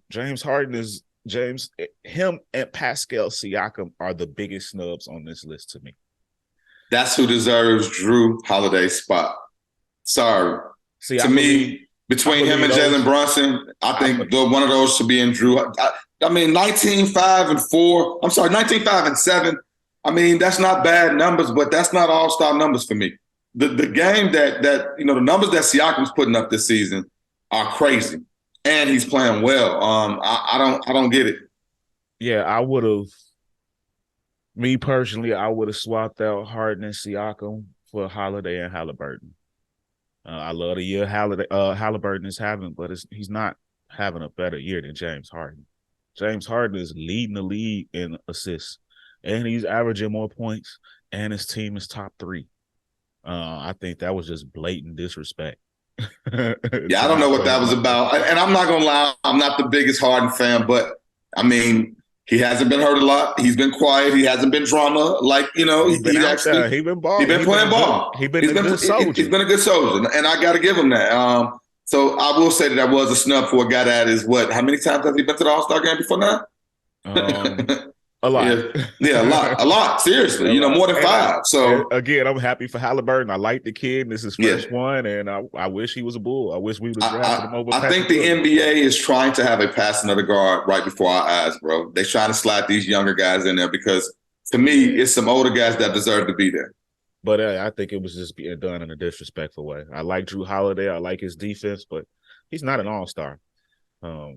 Him and Pascal Siakam are the biggest snubs on this list to me. That's who deserves Drew Holiday's spot. Sorry. See, to me, between him and Jalen Brunson, I think one of those should be in Drew. I mean, 19-5-4. I'm sorry, 19-5-7. I mean, that's not bad numbers, but that's not all-star numbers for me. The game that the numbers that Siakam's putting up this season, are crazy, and he's playing well. I don't get it. Yeah, I would have. Me personally, I would have swapped out Harden and Siakam for Holiday and Halliburton. I love the year Halliburton is having, but he's not having a better year than James Harden. James Harden is leading the league in assists, and he's averaging more points, and his team is top 3. I think that was just blatant disrespect. Yeah, I don't know what that was about. And I'm not gonna lie, I'm not the biggest Harden fan, but I mean, he hasn't been hurt a lot. He's been quiet. He hasn't been drama. Like, you know, he's been out there. He's been balling. He's been playing ball. He's been a good soldier. He's been a good soldier, and I got to give him that. So I will say that was a snub for a guy that is what? How many times has he been to the All-Star game before now? A lot. Yeah, a lot. Seriously, more than 5. So again, I'm happy for Halliburton. I like the kid. This is his first one, and I wish he was a Bull. I wish we would have drafted him over. I think the NBA is trying to have a passing of the guard right before our eyes, bro. They're trying to slide these younger guys in there because, to me, it's some older guys that deserve to be there. But I think it was just being done in a disrespectful way. I like Drew Holiday. I like his defense, but he's not an all-star. I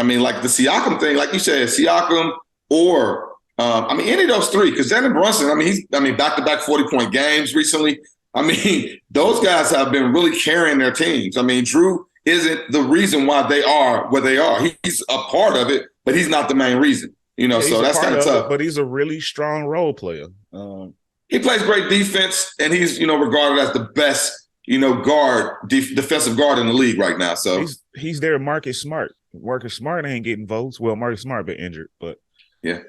mean, like the Siakam thing, like you said, Siakam or any of those 3, because Jalen Brunson, he's back-to-back 40-point games recently. I mean, those guys have been really carrying their teams. I mean, Drew isn't the reason why they are where they are. He's a part of it, but he's not the main reason. So that's kind of tough. But he's a really strong role player. He plays great defense, and he's regarded as the best defensive guard in the league right now. So he's their Marcus Smart. Marcus Smart ain't getting votes. Well, Marcus Smart been injured, but yeah.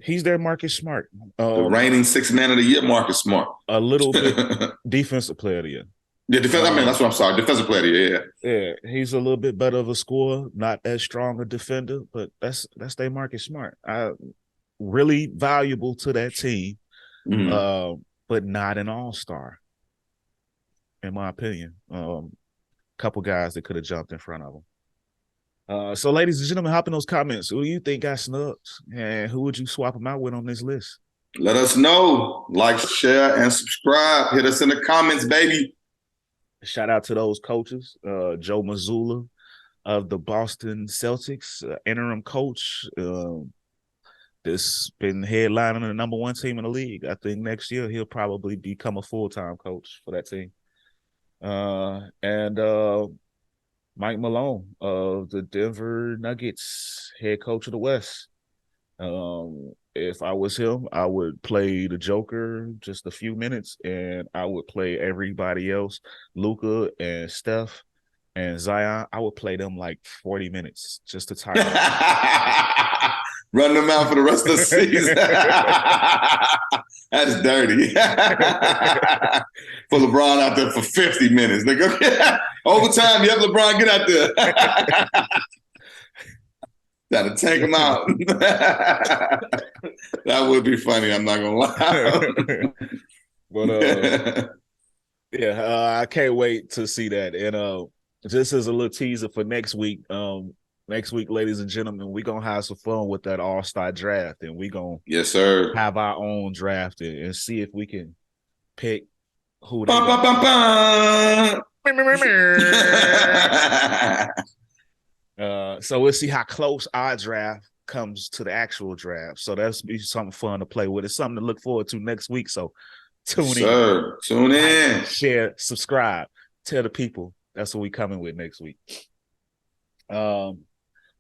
He's their Marcus Smart. The reigning 6th man of the year, Marcus Smart. A little bit defensive player of the year. Yeah, that's what I'm sorry. Defensive player of the year, yeah. Yeah, he's a little bit better of a scorer, not as strong a defender, but that's their Marcus Smart. Really valuable to that team, but not an all-star, in my opinion. Couple guys that could have jumped in front of him. So, ladies and gentlemen, hop in those comments. Who do you think got snubbed? And who would you swap them out with on this list? Let us know. Like, share, and subscribe. Hit us in the comments, baby. Shout out to those coaches. Joe Mazzulla of the Boston Celtics, interim coach. This been headlining the number 1 team in the league. I think next year he'll probably become a full-time coach for that team. And Mike Malone of the Denver Nuggets, head coach of the West. If I was him, I would play the Joker just a few minutes, and I would play everybody else, Luka and Steph and Zion. I would play them like 40 minutes just to tire them. Run them out for the rest of the season. That's dirty. Put LeBron out there for 50 minutes. Nigga. Overtime, you have LeBron, get out there. Gotta take him out. That would be funny, I'm not gonna lie. But I can't wait to see that. And just as a little teaser for next week, ladies and gentlemen, we're going to have some fun with that all-star draft, and we're going to have our own draft and see if we can pick who so we'll see how close our draft comes to the actual draft. So that's be something fun to play with. It's something to look forward to next week. So tune in, share, subscribe, tell the people that's what we coming with next week. But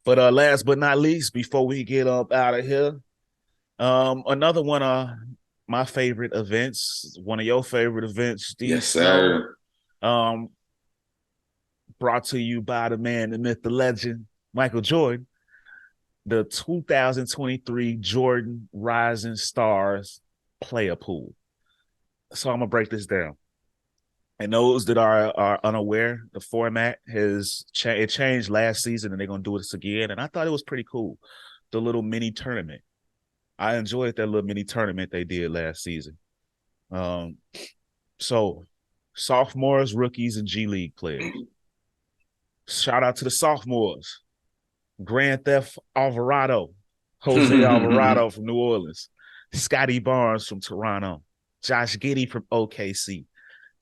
last but not least, before we get up out of here, another one of my favorite events, one of your favorite events, yes, sir. Brought to you by the man, the myth, the legend, Michael Jordan, the 2023 Jordan Rising Stars player pool. So I'm gonna break this down. And those that are unaware, the format has it changed last season, and they're going to do this again. And I thought it was pretty cool, the little mini tournament. I enjoyed that little mini tournament they did last season. So sophomores, rookies, and G League players. Shout out to the sophomores. Grand Theft Alvarado, Jose Alvarado from New Orleans, Scotty Barnes from Toronto, Josh Giddey from OKC,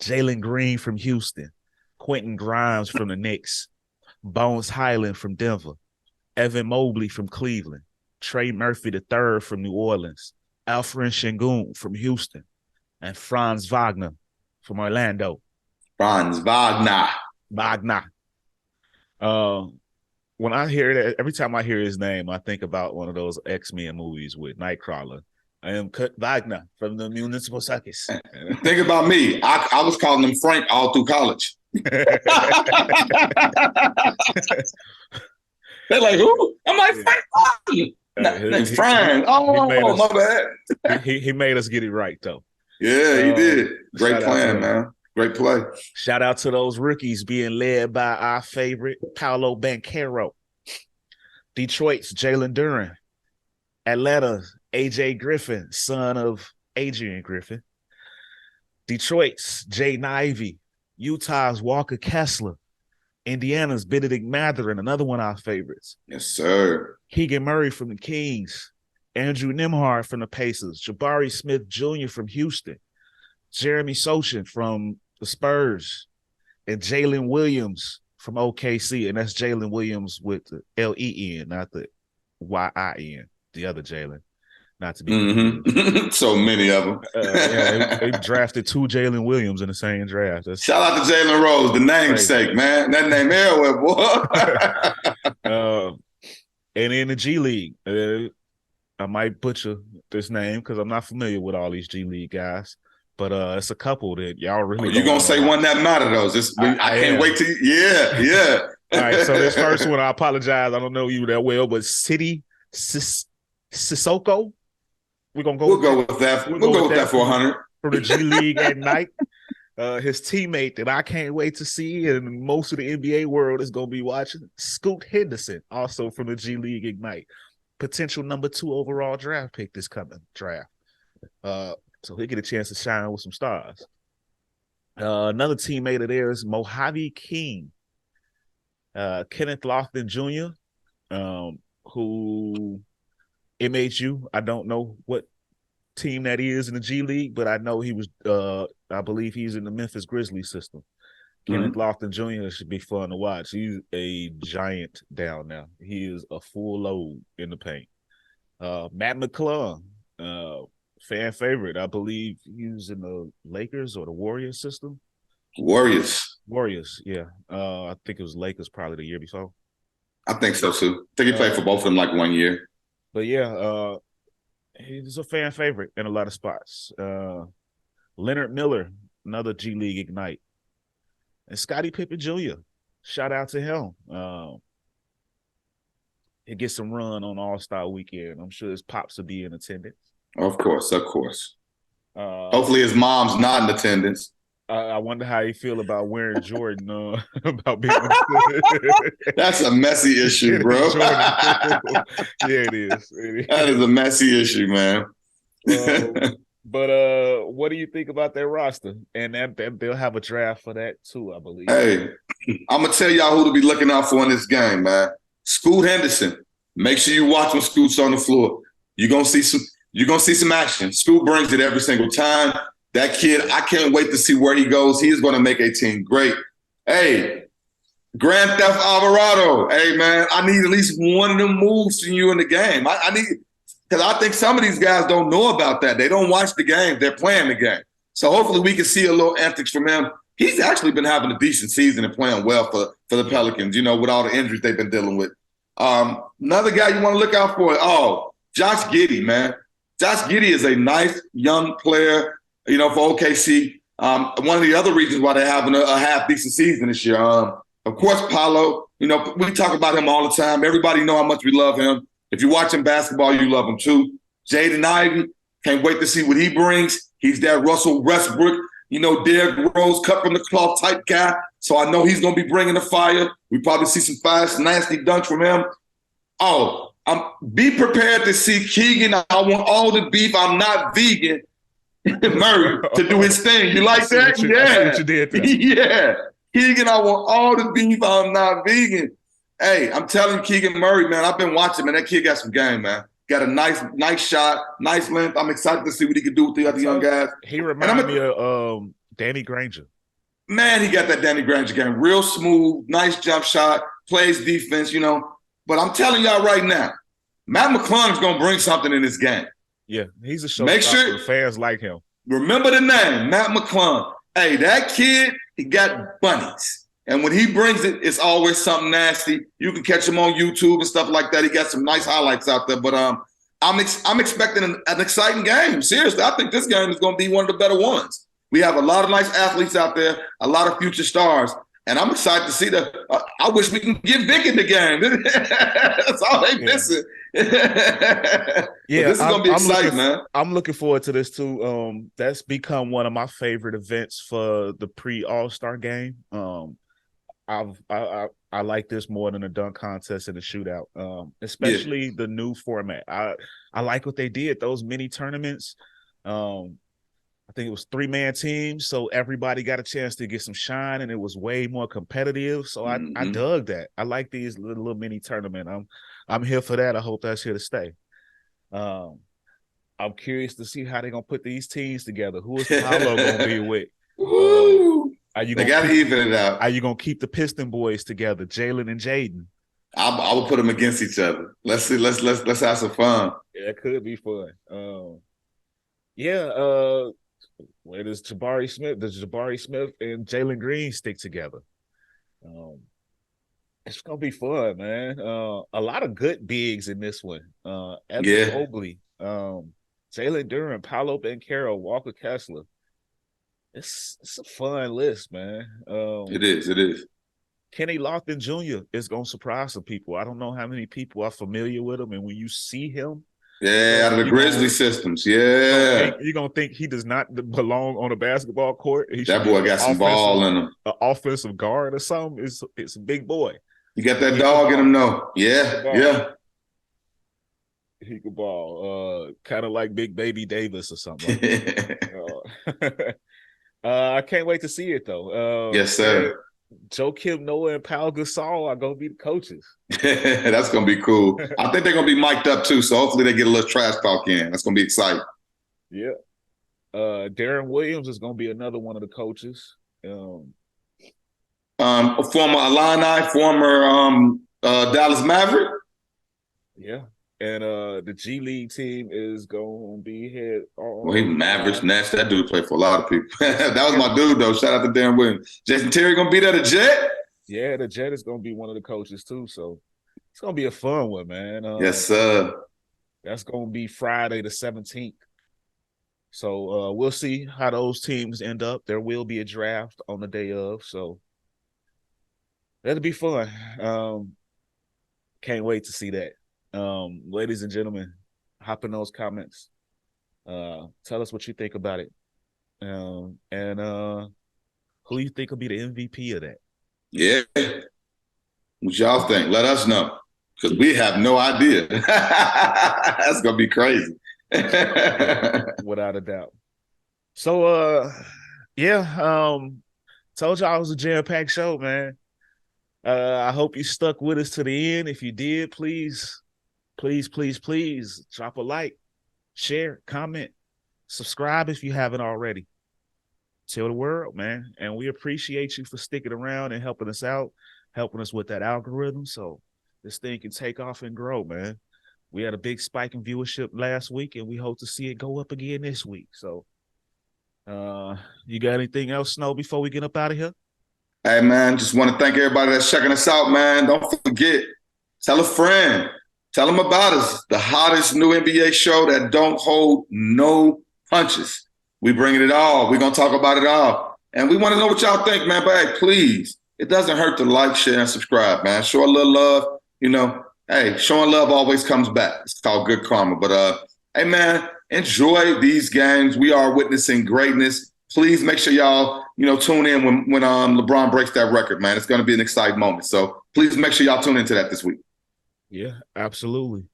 Jalen Green from Houston, Quentin Grimes from the Knicks, Bones Highland from Denver, Evan Mobley from Cleveland, Trey Murphy III from New Orleans, Alfred Şengün from Houston, and Franz Wagner from Orlando. Franz Wagner. Wagner. When I hear that, every time I hear his name, I think about one of those X-Men movies with Nightcrawler. I am Kurt Wagner from the Municipal Circus. Think about me. I was calling him Frank all through college. They're like, who? I'm like, Frank. Frank. Oh, my bad. He made us get it right, though. Yeah, he did. Great plan, man. Great play. Shout out to those rookies being led by our favorite, Paolo Banchero. Detroit's Jalen Duren. Atlanta's A.J. Griffin, son of Adrian Griffin. Detroit's Jaden Ivey. Utah's Walker Kessler. Indiana's Benedict Mathurin, another one of our favorites. Yes, sir. Keegan Murray from the Kings. Andrew Nembhard from the Pacers. Jabari Smith Jr. from Houston. Jeremy Sochan from the Spurs. And Jalen Williams from OKC. And that's Jalen Williams with the L-E-N, not the Y-I-N. The other Jalen. Not to be so many of them. They drafted 2 Jalen Williams in the same draft. Shout out to Jalen Rose, the namesake, man. That name everywhere, boy. And in the G League, I might butcher this name because I'm not familiar with all these G League guys, but it's a couple that y'all really. You're gonna say one that matter though. I can't wait to. Yeah. All right, so this first one, I apologize. I don't know you that well, but City Sissoko. We'll go with that. We'll go with that for 100 for the G League at night. His teammate that I can't wait to see, and most of the NBA world is going to be watching, Scoot Henderson, also from the G League Ignite. Potential number 2 overall draft pick this coming draft. So he'll get a chance to shine with some stars. Another teammate of theirs, Mojave King. Kenneth Lofton Jr., who MHU, I don't know what team that is in the G League, but I know he was, I believe he's in the Memphis Grizzlies system. Kenneth Lofton Jr. should be fun to watch. He's a giant down there. He is a full load in the paint. Matt McClung, fan favorite. I believe he was in the Lakers or the Warriors system. Warriors, yeah. I think it was Lakers probably the year before. I think so, too. I think he played for both of them like 1 year. But yeah, he's a fan favorite in a lot of spots. Leonard Miller, another G League Ignite. And Scottie Pippen Jr., shout out to him. He gets some run on All-Star Weekend. I'm sure his pops will be in attendance. Of course. Hopefully his mom's not in attendance. I wonder how you feel about wearing Jordan. About being That's a messy issue, bro. Yeah, it is. That is a messy issue, man. But what do you think about their roster? And they'll have a draft for that too, I believe. Hey, I'm gonna tell y'all who to be looking out for in this game, man. Scoot Henderson. Make sure you watch when Scoot's on the floor. You're gonna see some action. Scoot brings it every single time. That kid, I can't wait to see where he goes. He is going to make a team great. Hey, Grand Theft Alvarado. Hey, man, I need at least one of them moves from you in the game. I need, because I think some of these guys don't know about that. They don't watch the game. They're playing the game. So hopefully we can see a little antics from him. He's actually been having a decent season and playing well for the Pelicans, with all the injuries they've been dealing with. Another guy you want to look out for, Josh Giddey, man. Josh Giddey is a nice young player, for OKC. One of the other reasons why they're having a half-decent season this year. Of course, Paolo, we talk about him all the time. Everybody know how much we love him. If you're watching basketball, you love him too. Jaden Ivey, can't wait to see what he brings. He's that Russell Westbrook, Derrick Rose, cut from the cloth type guy. So I know he's going to be bringing the fire. We probably see some fast, nasty dunks from him. Be prepared to see Keegan. I want all the beef. I'm not vegan. Murray to do his thing. You like that? Yeah. What you did there. Yeah. Keegan, I want all the beef. I'm not vegan. Hey, I'm telling you, Keegan Murray, man, I've been watching, man. That kid got some game, man. Got a nice shot, nice length. I'm excited to see what he can do with the other young guys. He reminds me of Danny Granger. Man, he got that Danny Granger game. Real smooth, nice jump shot. plays defense, But I'm telling y'all right now, Matt McClung is going to bring something in this game. Yeah, he's a showstopper. Make sure fans like him. Remember the name, Matt McClung. Hey, that kid, he got bunnies. And when he brings it, it's always something nasty. You can catch him on YouTube and stuff like that. He got some nice highlights out there. But I'm expecting an exciting game. Seriously, I think this game is going to be one of the better ones. We have a lot of nice athletes out there, a lot of future stars. And I'm excited to see I wish we can get Vic in the game. That's all they missing. Yeah, this is going to be exciting, man. I'm looking forward to this too. That's become one of my favorite events for the pre-All-Star game. I like this more than a dunk contest and a shootout, especially the new format. I like what they did, those mini tournaments. I think it was 3-man teams, so everybody got a chance to get some shine, and it was way more competitive. So I dug that. I like these little mini tournament. I'm here for that. I hope that's here to stay. I'm curious to see how they're gonna put these teams together. Who is Paolo gonna be with? They got to even it out. Are you gonna keep the Piston boys together, Jalen and Jaden? I would put them against each other. Let's see. Let's have some fun. Yeah, it could be fun. Where does Jabari Smith and Jalen Green stick together? It's gonna be fun, man. A lot of good bigs in this one. Evan Mobley, Jalen Duren, Paolo Banchero, Walker Kessler. It's a fun list, man. It is. Kenny Lofton Jr. is gonna surprise some people. I don't know how many people are familiar with him, and when you see him, out of the Grizzly systems, you're gonna think he does not belong on a basketball court. That boy got some ball in him. An offensive guard or something. It's a big boy. You got that dog in him, though. Yeah. He could ball. Kind of like Big Baby Davis or something. Like I can't wait to see it though. Yes, sir. Joakim Noah and Pau Gasol are going to be the coaches. That's going to be cool. I think they're going to be mic'd up too, so hopefully they get a little trash talk in. That's going to be exciting. Yeah. Darren Williams is going to be another one of the coaches. A former Illini, former Dallas Maverick. Yeah. And the G League team is going to be head on. Well, he Mavericks Nets. That dude played for a lot of people. That was my dude, though. Shout out to Darren Williams. Jason Terry going to be there, the Jet? Yeah, the Jet is going to be one of the coaches, too. So it's going to be a fun one, man. Yes, sir. That's going to be Friday the 17th. So we'll see how those teams end up. There will be a draft on the day of. So that'll be fun. Can't wait to see that. Ladies and gentlemen, hop in those comments. Tell us what you think about it. And who you think will be the MVP of that? Yeah. What y'all think? Let us know. Because we have no idea. That's going to be crazy. Without a doubt. So, told y'all it was a jam-packed show, man. I hope you stuck with us to the end. If you did, please drop a like, share, comment, subscribe if you haven't already. Tell the world, man. And we appreciate you for sticking around and helping us out, helping us with that algorithm so this thing can take off and grow, man. We had a big spike in viewership last week, and we hope to see it go up again this week. So you got anything else, Snow, before we get up out of here? Hey, man, just want to thank everybody that's checking us out, man. Don't forget, tell a friend. Tell them about us, the hottest new NBA show that don't hold no punches. We bringing it all. We're going to talk about it all. And we want to know what y'all think, man. But hey, please, it doesn't hurt to like, share, and subscribe, man. Show a little love. Hey, showing love always comes back. It's called good karma. But, hey, man, enjoy these games. We are witnessing greatness. Please make sure y'all, tune in when LeBron breaks that record, man. It's going to be an exciting moment. So please make sure y'all tune into that this week. Yeah, absolutely.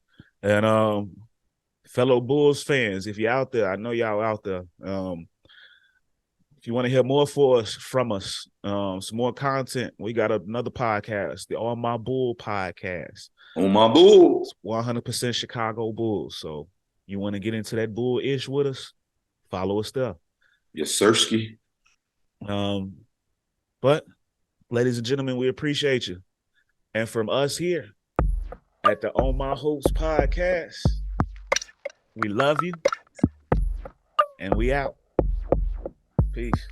And fellow Bulls fans, if you're out there, I know y'all out there. If you want to hear more from us, some more content, we got another podcast, the All My Bull podcast. On My Bulls. 100% Chicago Bulls. So you want to get into that Bull-ish with us, follow us there. Yes, sirski. But ladies and gentlemen, we appreciate you. And from us here at the On My Hopes podcast, we love you and we out. Peace.